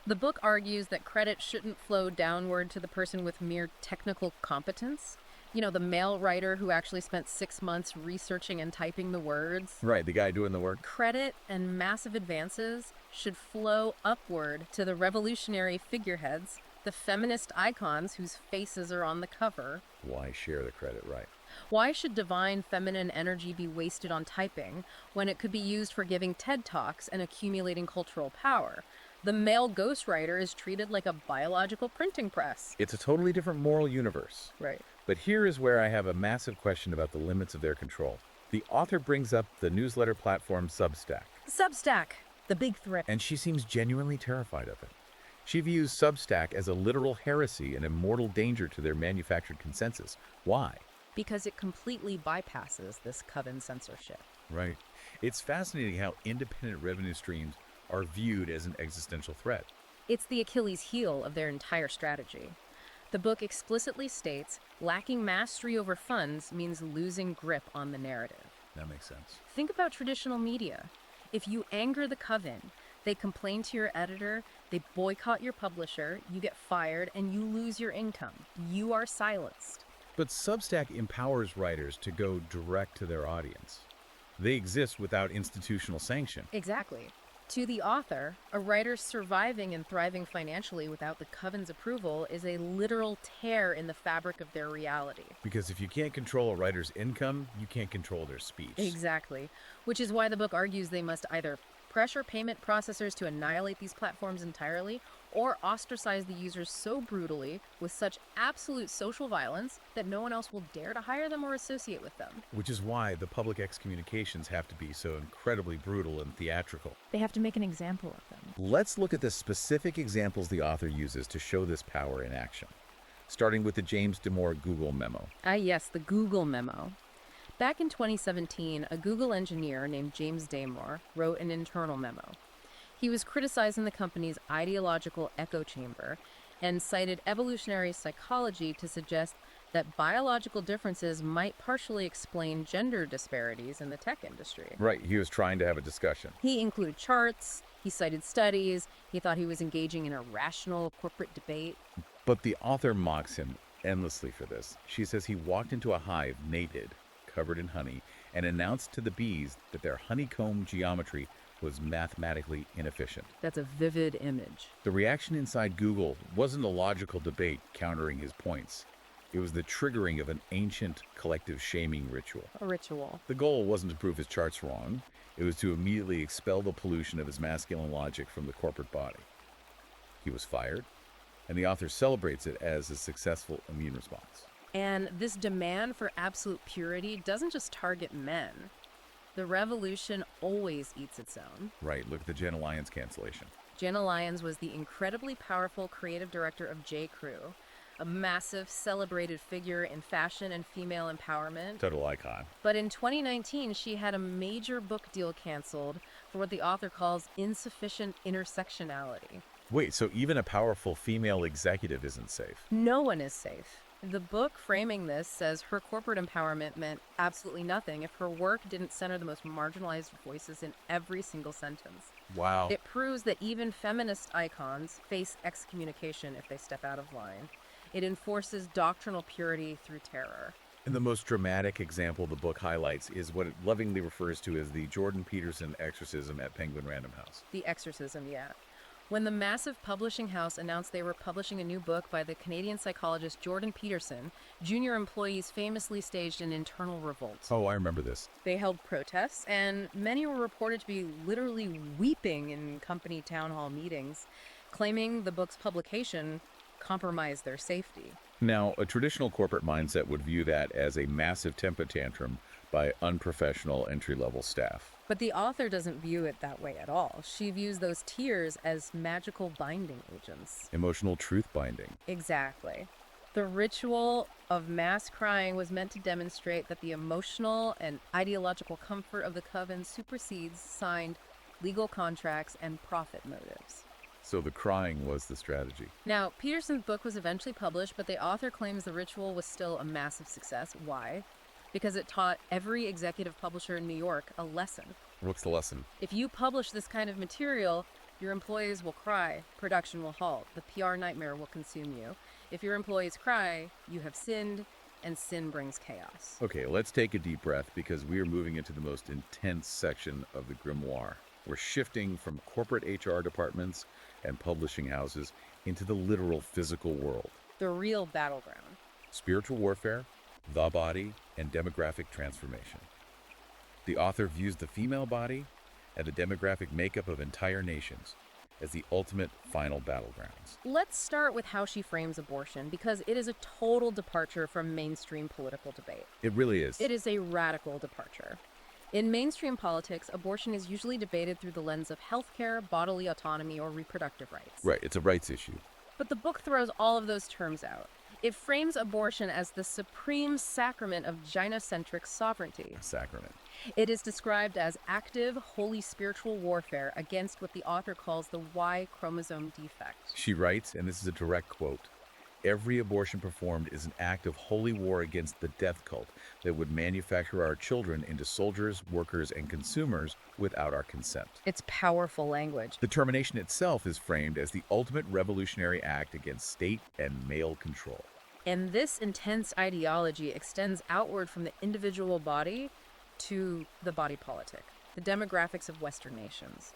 The book argues that credit shouldn't flow downward to the person with mere technical competence. You know, the male writer who actually spent 6 months researching and typing the words. Right, the guy doing the work. Credit and massive advances should flow upward to the revolutionary figureheads, the feminist icons whose faces are on the cover. Why share the credit, right? Why should divine feminine energy be wasted on typing when it could be used for giving TED Talks and accumulating cultural power? The male ghostwriter is treated like a biological printing press. It's a totally different moral universe. Right. But here is where I have a massive question about the limits of their control. The author brings up the newsletter platform Substack. Substack, the big threat. And she seems genuinely terrified of it. She views Substack as a literal heresy and a mortal danger to their manufactured consensus. Why? Because it completely bypasses this coven censorship. Right. It's fascinating how independent revenue streams are viewed as an existential threat. It's the Achilles heel of their entire strategy. The book explicitly states lacking mastery over funds means losing grip on the narrative. That makes sense. Think about traditional media. If you anger the coven, they complain to your editor, they boycott your publisher, you get fired, and you lose your income. You are silenced. But Substack empowers writers to go direct to their audience. They exist without institutional sanction. Exactly. To the author, a writer surviving and thriving financially without the coven's approval is a literal tear in the fabric of their reality. Because if you can't control a writer's income, you can't control their speech. Exactly. Which is why the book argues they must either pressure payment processors to annihilate these platforms entirely, or ostracize the users so brutally with such absolute social violence that no one else will dare to hire them or associate with them. Which is why the public excommunications have to be so incredibly brutal and theatrical. They have to make an example of them. Let's look at the specific examples the author uses to show this power in action. Starting with the James Damore Google memo. Yes, the Google memo. Back in 2017, a Google engineer named James Damore wrote an internal memo. He was criticizing the company's ideological echo chamber and cited evolutionary psychology to suggest that biological differences might partially explain gender disparities in the tech industry. Right, he was trying to have a discussion. He included charts, he cited studies, he thought he was engaging in a rational corporate debate. But the author mocks him endlessly for this. She says he walked into a hive naked, covered in honey, and announced to the bees that their honeycomb geometry was mathematically inefficient. That's a vivid image. The reaction inside Google wasn't a logical debate countering his points. It was the triggering of an ancient collective shaming ritual. A ritual. The goal wasn't to prove his charts wrong. It was to immediately expel the pollution of his masculine logic from the corporate body. He was fired, and the author celebrates it as a successful immune response. And this demand for absolute purity doesn't just target men. The revolution always eats its own. Right, look at the Jenna Lyons cancellation. Jenna Lyons was the incredibly powerful creative director of J. Crew, a massive, celebrated figure in fashion and female empowerment. Total icon. But in 2019, she had a major book deal canceled for what the author calls insufficient intersectionality. Wait, so even a powerful female executive isn't safe? No one is safe. The book framing this says her corporate empowerment meant absolutely nothing if her work didn't center the most marginalized voices in every single sentence. Wow. It proves that even feminist icons face excommunication if they step out of line. It enforces doctrinal purity through terror. And the most dramatic example the book highlights is what it lovingly refers to as the Jordan Peterson exorcism at Penguin Random House. The exorcism, yeah. When the massive publishing house announced they were publishing a new book by the Canadian psychologist Jordan Peterson, junior employees famously staged an internal revolt. Oh, I remember this. They held protests, and many were reported to be literally weeping in company town hall meetings, claiming the book's publication compromised their safety. Now, a traditional corporate mindset would view that as a massive temper tantrum by unprofessional entry-level staff. But the author doesn't view it that way at all. She views those tears as magical binding agents. Emotional truth binding. Exactly. The ritual of mass crying was meant to demonstrate that the emotional and ideological comfort of the coven supersedes signed legal contracts and profit motives. So the crying was the strategy. Now, Peterson's book was eventually published, but the author claims the ritual was still a massive success. Why? Because it taught every executive publisher in New York a lesson. What's the lesson? If you publish this kind of material, your employees will cry, production will halt, the PR nightmare will consume you. If your employees cry, you have sinned, and sin brings chaos. Okay, let's take a deep breath because we are moving into the most intense section of the grimoire. We're shifting from corporate HR departments and publishing houses into the literal physical world. The real battleground. Spiritual warfare, the body, and demographic transformation. The author views the female body and the demographic makeup of entire nations as the ultimate final battlegrounds. Let's start with how she frames abortion, because it is a total departure from mainstream political debate. It really is. It is a radical departure. In mainstream politics, abortion is usually debated through the lens of healthcare, bodily autonomy, or reproductive rights. Right, it's a rights issue. But the book throws all of those terms out. It frames abortion as the supreme sacrament of gynocentric sovereignty. A sacrament. It is described as active, holy spiritual warfare against what the author calls the Y chromosome defect. She writes, and this is a direct quote, "Every abortion performed is an act of holy war against the death cult that would manufacture our children into soldiers, workers, and consumers without our consent." It's powerful language. The termination itself is framed as the ultimate revolutionary act against state and male control. And this intense ideology extends outward from the individual body to the body politic, the demographics of Western nations.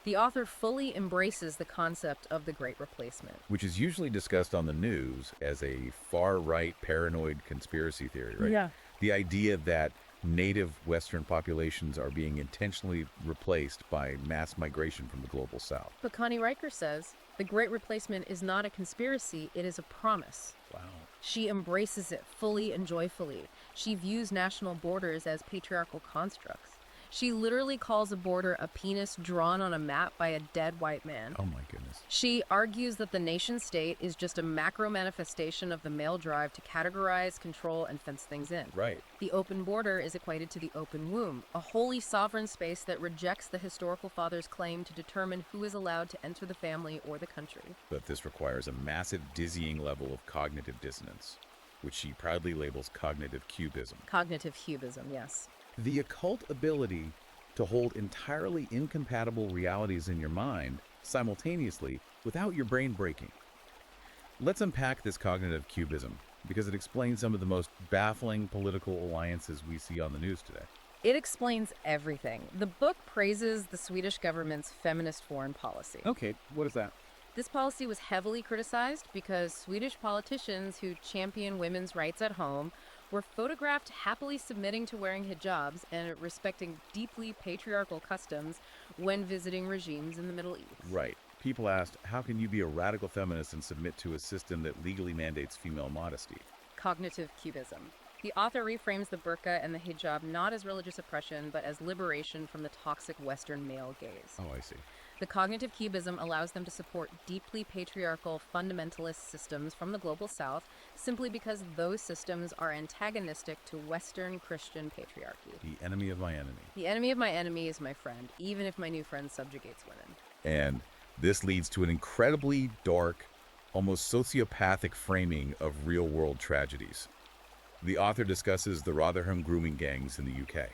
The author fully embraces the concept of the Great Replacement. Which is usually discussed on the news as a far-right paranoid conspiracy theory, right? Yeah. The idea that native Western populations are being intentionally replaced by mass migration from the global South. But Connie Riker says the Great Replacement is not a conspiracy, it is a promise. Wow. She embraces it fully and joyfully. She views national borders as patriarchal constructs. She literally calls a border a penis drawn on a map by a dead white man. Oh my goodness. She argues that the nation state is just a macro manifestation of the male drive to categorize, control, and fence things in. Right. The open border is equated to the open womb, a wholly sovereign space that rejects the historical father's claim to determine who is allowed to enter the family or the country. But this requires a massive, dizzying level of cognitive dissonance, which she proudly labels cognitive cubism. Cognitive cubism, yes. The occult ability to hold entirely incompatible realities in your mind simultaneously without your brain breaking. Let's unpack this cognitive cubism because it explains some of the most baffling political alliances we see on the news today. It explains everything. The book praises the Swedish government's feminist foreign policy. Okay, what is that? This policy was heavily criticized because Swedish politicians who champion women's rights at home were photographed happily submitting to wearing hijabs and respecting deeply patriarchal customs when visiting regimes in the Middle East. Right. People asked, how can you be a radical feminist and submit to a system that legally mandates female modesty? Cognitive cubism. The author reframes the burqa and the hijab not as religious oppression, but as liberation from the toxic Western male gaze. Oh, I see. The cognitive cubism allows them to support deeply patriarchal fundamentalist systems from the global south simply because those systems are antagonistic to Western Christian patriarchy. The enemy of my enemy. The enemy of my enemy is my friend, even if my new friend subjugates women. And this leads to an incredibly dark, almost sociopathic framing of real-world tragedies. The author discusses the Rotherham grooming gangs in the UK.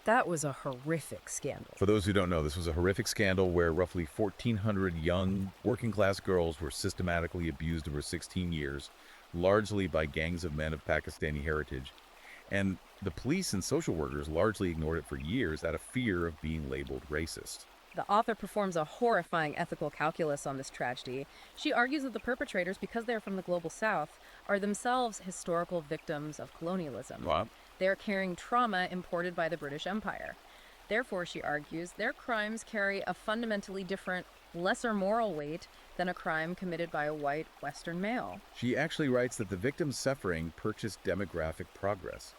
That was a horrific scandal. For those who don't know, this was a horrific scandal where roughly 1,400 young, working-class girls were systematically abused over 16 years, largely by gangs of men of Pakistani heritage. And the police and social workers largely ignored it for years out of fear of being labeled racist. The author performs a horrifying ethical calculus on this tragedy. She argues that the perpetrators, because they're from the global south, are themselves historical victims of colonialism. What? They are carrying trauma imported by the British Empire. Therefore, she argues, their crimes carry a fundamentally different, lesser moral weight than a crime committed by a white Western male. She actually writes that the victim's suffering purchased demographic progress.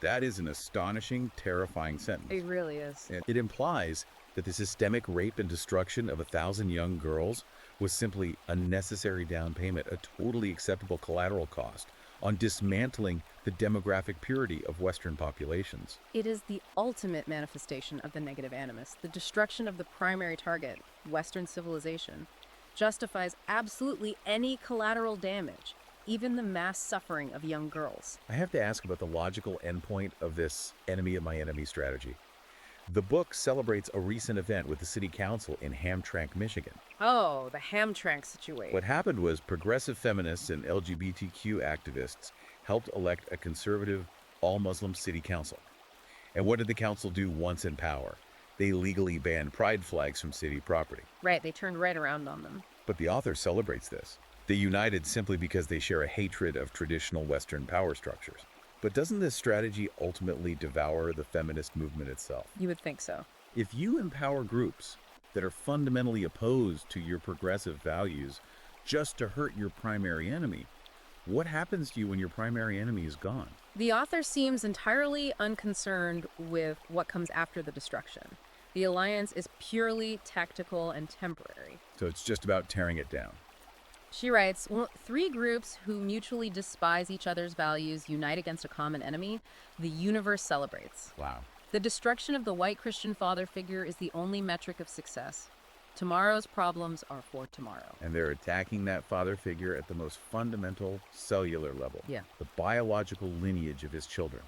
That is an astonishing, terrifying sentence. It really is. And it implies that the systemic rape and destruction of 1,000 young girls was simply a necessary down payment, a totally acceptable collateral cost on dismantling the demographic purity of Western populations. It is the ultimate manifestation of the negative animus. The destruction of the primary target, Western civilization, justifies absolutely any collateral damage, even the mass suffering of young girls. I have to ask about the logical endpoint of this enemy of my enemy strategy. The book celebrates a recent event with the city council in Hamtramck, Michigan. Oh, the Hamtramck situation. What happened was progressive feminists and LGBTQ activists helped elect a conservative, all-Muslim city council. And what did the council do once in power? They legally banned pride flags from city property. Right, they turned right around on them. But the author celebrates this. They united simply because they share a hatred of traditional Western power structures. But doesn't this strategy ultimately devour the feminist movement itself? You would think so. If you empower groups that are fundamentally opposed to your progressive values just to hurt your primary enemy, what happens to you when your primary enemy is gone? The author seems entirely unconcerned with what comes after the destruction. The alliance is purely tactical and temporary. So it's just about tearing it down. She writes, three groups who mutually despise each other's values unite against a common enemy. The universe celebrates. Wow. The destruction of the white Christian father figure is the only metric of success. Tomorrow's problems are for tomorrow. And they're attacking that father figure at the most fundamental cellular level. Yeah. The biological lineage of his children.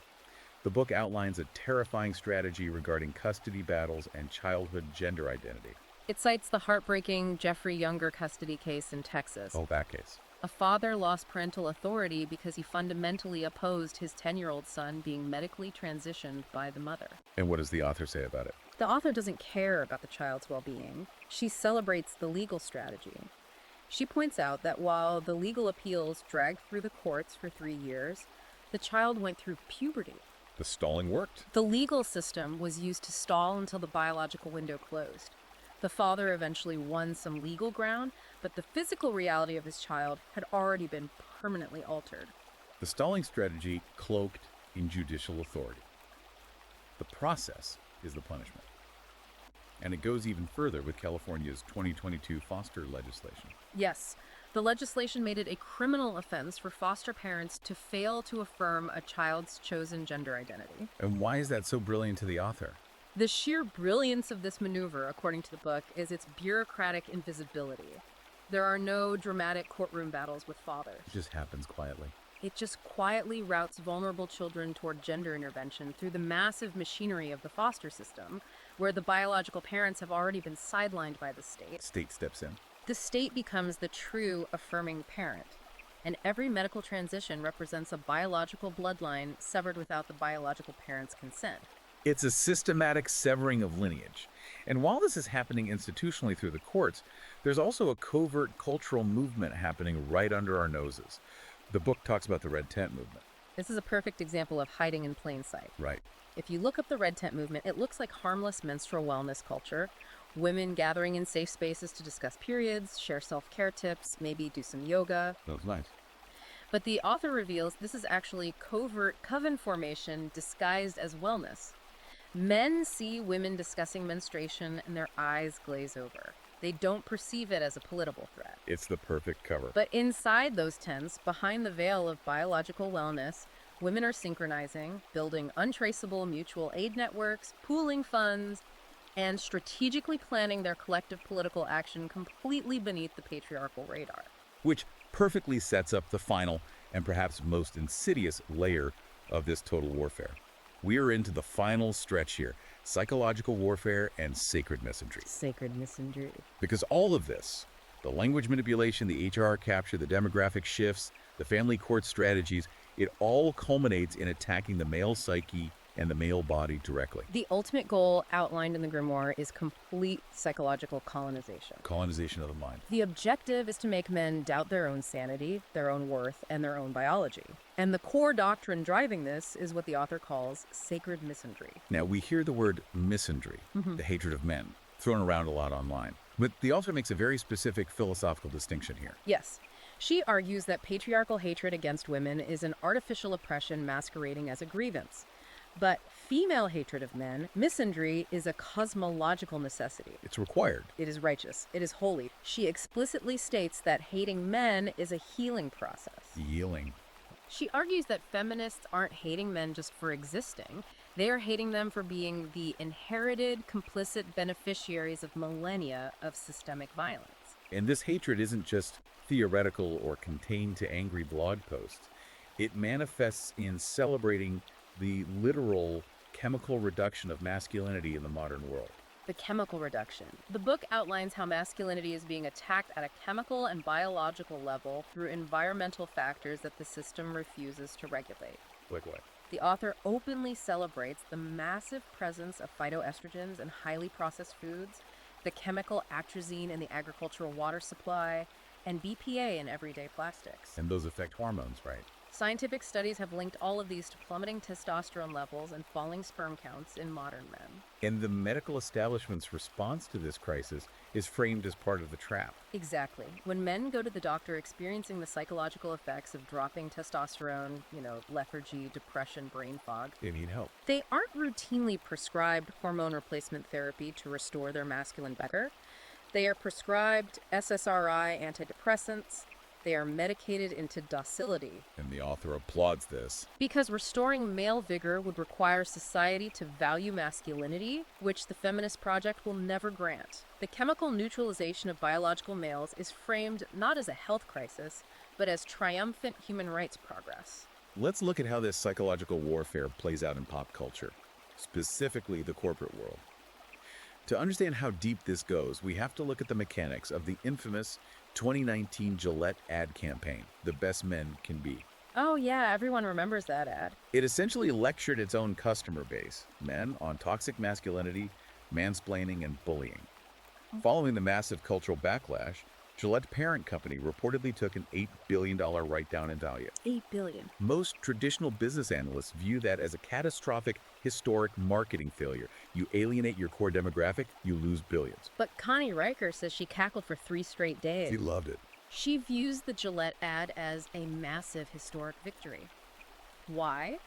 The book outlines a terrifying strategy regarding custody battles and childhood gender identity. It cites the heartbreaking Jeffrey Younger custody case in Texas. Oh, that case. A father lost parental authority because he fundamentally opposed his 10-year-old son being medically transitioned by the mother. And what does the author say about it? The author doesn't care about the child's well-being. She celebrates the legal strategy. She points out that while the legal appeals dragged through the courts for 3 years, the child went through puberty. The stalling worked. The legal system was used to stall until the biological window closed. The father eventually won some legal ground, but the physical reality of his child had already been permanently altered. The stalling strategy cloaked in judicial authority. The process is the punishment. And it goes even further with California's 2022 foster legislation. Yes, the legislation made it a criminal offense for foster parents to fail to affirm a child's chosen gender identity. And why is that so brilliant to the author? The sheer brilliance of this maneuver, according to the book, is its bureaucratic invisibility. There are no dramatic courtroom battles with fathers. It just happens quietly. It just quietly routes vulnerable children toward gender intervention through the massive machinery of the foster system, where the biological parents have already been sidelined by the state. State steps in. The state becomes the true affirming parent, and every medical transition represents a biological bloodline severed without the biological parent's consent. It's a systematic severing of lineage. And while this is happening institutionally through the courts, There's also a covert cultural movement happening right under our noses. The book talks about the Red Tent movement. This is a perfect example of hiding in plain sight. Right. If you look up the Red Tent movement, it looks like harmless menstrual wellness culture. Women gathering in safe spaces to discuss periods, share self-care tips, maybe do some yoga. That's nice. But the author reveals this is actually covert coven formation disguised as wellness. Men see women discussing menstruation and their eyes glaze over. They don't perceive it as a political threat. It's the perfect cover. But inside those tents, behind the veil of biological wellness, women are synchronizing, building untraceable mutual aid networks, pooling funds, and strategically planning their collective political action completely beneath the patriarchal radar. Which perfectly sets up the final and perhaps most insidious layer of this total warfare. We are into the final stretch here, psychological warfare and sacred misandry. Sacred misandry. Because all of this, the language manipulation, the HR capture, the demographic shifts, the family court strategies, it all culminates in attacking the male psyche and the male body directly. The ultimate goal outlined in the grimoire is complete psychological colonization. Colonization of the mind. The objective is to make men doubt their own sanity, their own worth, and their own biology. And the core doctrine driving this is what the author calls sacred misandry. Now, we hear the word misandry, the hatred of men, thrown around a lot online. But the author makes a very specific philosophical distinction here. Yes. She argues that patriarchal hatred against women is an artificial oppression masquerading as a grievance. But female hatred of men, misandry, is a cosmological necessity. It's required. It is righteous. It is holy. She explicitly states that hating men is a healing process. Healing. She argues that feminists aren't hating men just for existing. They are hating them for being the inherited, complicit beneficiaries of millennia of systemic violence. And this hatred isn't just theoretical or contained to angry blog posts. It manifests in celebrating the literal chemical reduction of masculinity in the modern world. The chemical reduction. The book outlines how masculinity is being attacked at a chemical and biological level through environmental factors that the system refuses to regulate. Like what? The author openly celebrates the massive presence of phytoestrogens in highly processed foods, the chemical atrazine in the agricultural water supply, and BPA in everyday plastics. And those affect hormones, right? Scientific studies have linked all of these to plummeting testosterone levels and falling sperm counts in modern men. And the medical establishment's response to this crisis is framed as part of the trap. Exactly. When men go to the doctor experiencing the psychological effects of dropping testosterone, lethargy, depression, brain fog, They need help. they aren't routinely prescribed hormone replacement therapy to restore their masculine vigor. They are prescribed SSRI antidepressants. They are medicated into docility. And the author applauds this. Because restoring male vigor would require society to value masculinity, which the Feminist Project will never grant. The chemical neutralization of biological males is framed not as a health crisis, but as triumphant human rights progress. Let's look at how this psychological warfare plays out in pop culture, specifically the corporate world. To understand how deep this goes, we have to look at the mechanics of the infamous 2019 Gillette ad campaign, The Best Men Can Be. Oh yeah, everyone remembers that ad. It essentially lectured its own customer base, men, on toxic masculinity, mansplaining, and bullying. Following the massive cultural backlash, Gillette parent company reportedly took an $8 billion write-down in value. $8 billion. Most traditional business analysts view that as a catastrophic, historic marketing failure. You alienate your core demographic, you lose billions. But Connie Riker says she cackled for 3 straight days. She loved it. She views the Gillette ad as a massive historic victory. Why?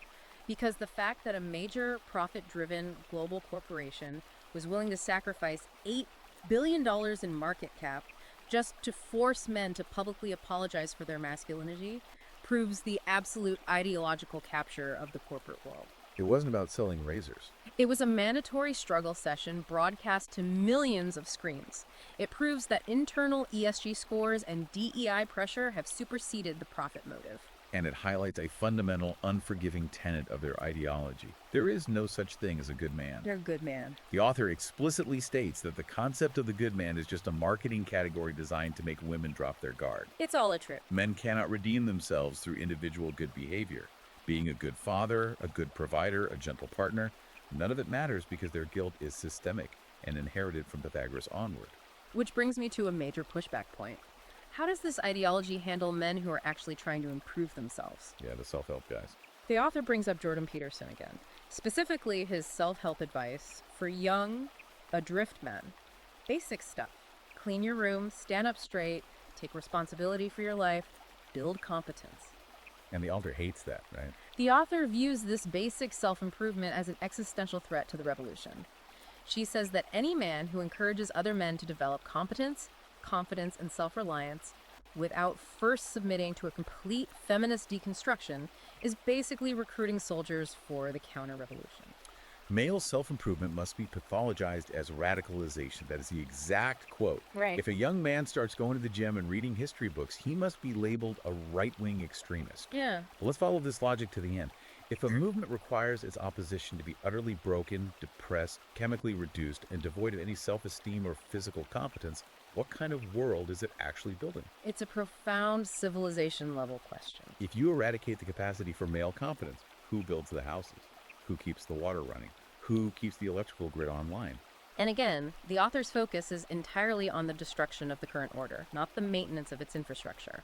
Because the fact that a major profit-driven global corporation was willing to sacrifice $8 billion in market cap just to force men to publicly apologize for their masculinity proves the absolute ideological capture of the corporate world. It wasn't about selling razors. It was a mandatory struggle session broadcast to millions of screens. It proves that internal ESG scores and DEI pressure have superseded the profit motive. And it highlights a fundamental, unforgiving tenet of their ideology. There is no such thing as a good man. They're a good man. The author explicitly states that the concept of the good man is just a marketing category designed to make women drop their guard. It's all a trip. Men cannot redeem themselves through individual good behavior. Being a good father, a good provider, a gentle partner, none of it matters because their guilt is systemic and inherited from Pythagoras onward. Which brings me to a major pushback point. How does this ideology handle men who are actually trying to improve themselves? Yeah, the self-help guys. The author brings up Jordan Peterson again, specifically his self-help advice for young, adrift men. Basic stuff. Clean your room, stand up straight, take responsibility for your life, build competence. And the author hates that, right? The author views this basic self-improvement as an existential threat to the revolution. She says that any man who encourages other men to develop competence, confidence, and self-reliance without first submitting to a complete feminist deconstruction is basically recruiting soldiers for the counter-revolution. Male self-improvement must be pathologized as radicalization. That is the exact quote. Right. If a young man starts going to the gym and reading history books, he must be labeled a right-wing extremist. Yeah. But let's follow this logic to the end. If a movement requires its opposition to be utterly broken, depressed, chemically reduced, and devoid of any self-esteem or physical competence, what kind of world is it actually building? It's a profound civilization-level question. If you eradicate the capacity for male competence, who builds the houses? Who keeps the water running? Who keeps the electrical grid online? And again, the author's focus is entirely on the destruction of the current order, not the maintenance of its infrastructure.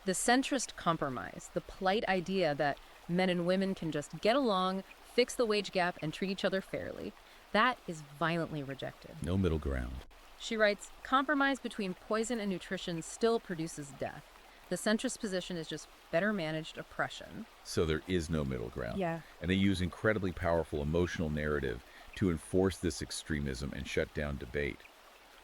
The centrist compromise, the polite idea that men and women can just get along, fix the wage gap, and treat each other fairly, that is violently rejected. No middle ground. She writes, compromise between poison and nutrition still produces death. The centrist position is just better managed oppression. So there is no middle ground. Yeah. And they use incredibly powerful emotional narrative to enforce this extremism and shut down debate.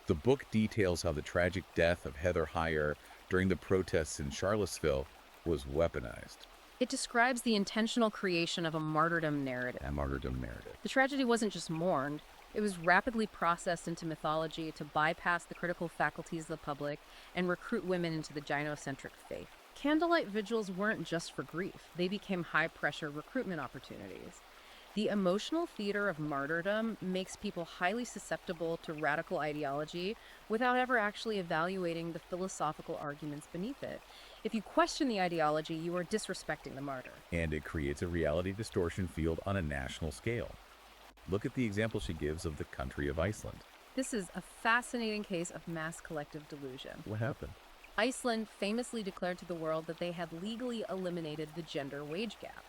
The book details how the tragic death of Heather Heyer during the protests in Charlottesville was weaponized. It describes the intentional creation of a martyrdom narrative. A martyrdom narrative. The tragedy wasn't just mourned, it was rapidly processed into mythology to bypass the critical faculties of the public and recruit women into the gynocentric faith. Candlelight vigils weren't just for grief, they became high-pressure recruitment opportunities. The emotional theater of martyrdom makes people highly susceptible to radical ideology without ever actually evaluating the philosophical arguments beneath it. If you question the ideology, you are disrespecting the martyr. And it creates a reality distortion field on a national scale. Look at the example she gives of the country of Iceland. This is a fascinating case of mass collective delusion. What happened? Iceland famously declared to the world that they had legally eliminated the gender wage gap.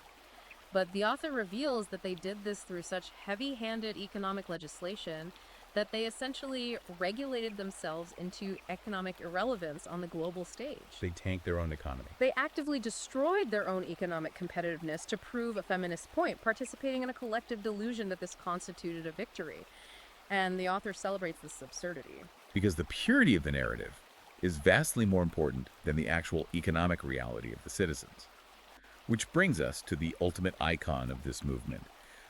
But the author reveals that they did this through such heavy-handed economic legislation that they essentially regulated themselves into economic irrelevance on the global stage. They tanked their own economy. They actively destroyed their own economic competitiveness to prove a feminist point, participating in a collective delusion that this constituted a victory. And the author celebrates this absurdity. Because the purity of the narrative is vastly more important than the actual economic reality of the citizens. Which brings us to the ultimate icon of this movement,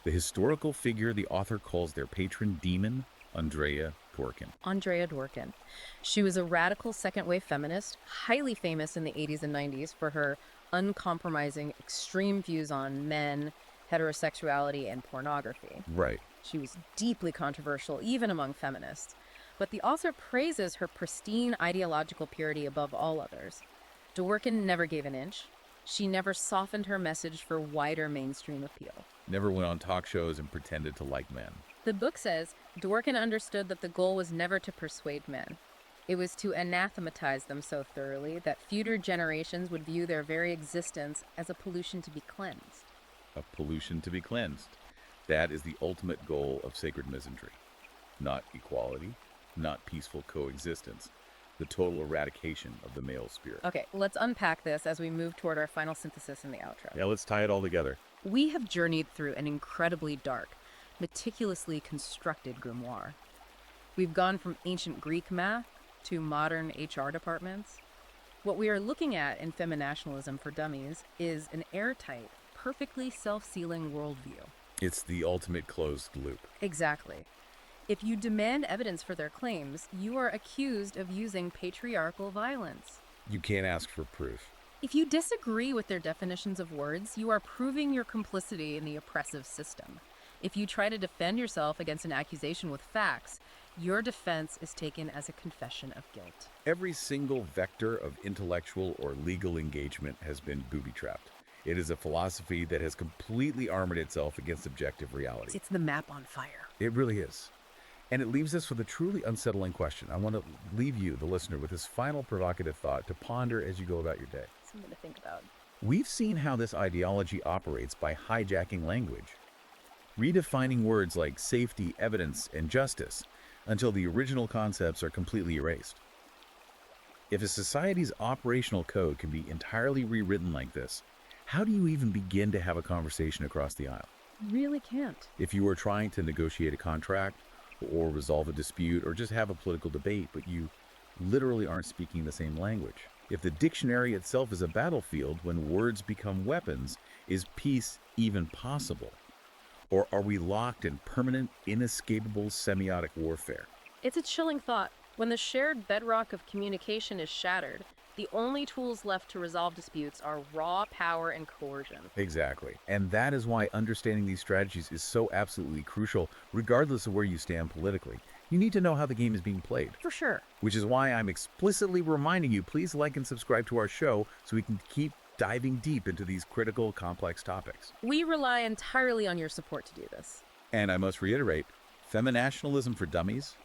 the historical figure the author calls their patron demon, Andrea Dworkin. Andrea Dworkin. She was a radical second-wave feminist, highly famous in the 80s and 90s for her uncompromising, extreme views on men, heterosexuality, and pornography. Right. She was deeply controversial, even among feminists. But the author praises her pristine ideological purity above all others. Dworkin never gave an inch. She never softened her message for wider mainstream appeal. Never went on talk shows and pretended to like men. The book says Dworkin understood that the goal was never to persuade men. It was to anathematize them so thoroughly that future generations would view their very existence as a pollution to be cleansed. A pollution to be cleansed. That is the ultimate goal of sacred misandry. Not equality, not peaceful coexistence, the total eradication of the male spirit. Okay, let's unpack this as we move toward our final synthesis in the outro. Yeah, let's tie it all together. We have journeyed through an incredibly dark, meticulously constructed grimoire. We've gone from ancient Greek math to modern HR departments. What we are looking at in Femonationalism for Dummies is an airtight, perfectly self-sealing worldview. It's the ultimate closed loop. Exactly. If you demand evidence for their claims, you are accused of using patriarchal violence. You can't ask for proof. If you disagree with their definitions of words, you are proving your complicity in the oppressive system. If you try to defend yourself against an accusation with facts, your defense is taken as a confession of guilt. Every single vector of intellectual or legal engagement has been booby-trapped. It is a philosophy that has completely armored itself against objective reality. It's the map on fire. It really is. And it leaves us with a truly unsettling question. I want to leave you, the listener, with this final provocative thought to ponder as you go about your day. Something to think about. We've seen how this ideology operates by hijacking language, redefining words like safety, evidence, and justice until the original concepts are completely erased. If a society's operational code can be entirely rewritten like this, how do you even begin to have a conversation across the aisle? Really can't. If you are trying to negotiate a contract or resolve a dispute or just have a political debate, but you literally aren't speaking the same language. If the dictionary itself is a battlefield when words become weapons, is peace even possible? Or are we locked in permanent, inescapable semiotic warfare? It's a chilling thought. When the shared bedrock of communication is shattered, the only tools left to resolve disputes are raw power and coercion. Exactly. And that is why understanding these strategies is so absolutely crucial, regardless of where you stand politically. You need to know how the game is being played. For sure. Which is why I'm explicitly reminding you, please like and subscribe to our show so we can keep diving deep into these critical, complex topics. We rely entirely on your support to do this. And I must reiterate, Femonationalism for Dummies,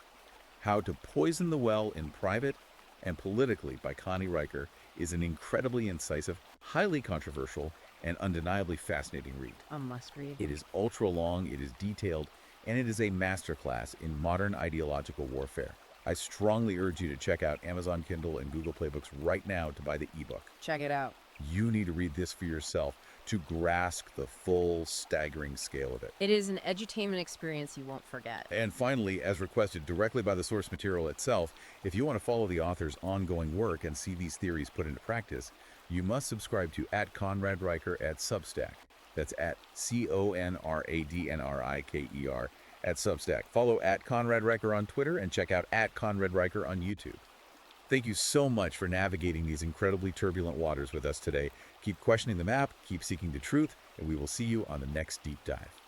How to Poison the Well in Private and Politically by Connie Riker is an incredibly incisive, highly controversial, and undeniably fascinating read. A must read. It is ultra long, it is detailed, and it is a masterclass in modern ideological warfare. I strongly urge you to check out Amazon Kindle and Google Play Books right now to buy the ebook. Check it out. You need to read this for yourself to grasp the full, staggering scale of it. It is an edutainment experience you won't forget. And finally, as requested directly by the source material itself, if you want to follow the author's ongoing work and see these theories put into practice, you must subscribe to @ConradRiker at Substack. That's at ConradNriker at Substack. Follow @ConradRiker on Twitter and check out @ConradRiker on YouTube. Thank you so much for navigating these incredibly turbulent waters with us today. Keep questioning the map, keep seeking the truth, and we will see you on the next deep dive.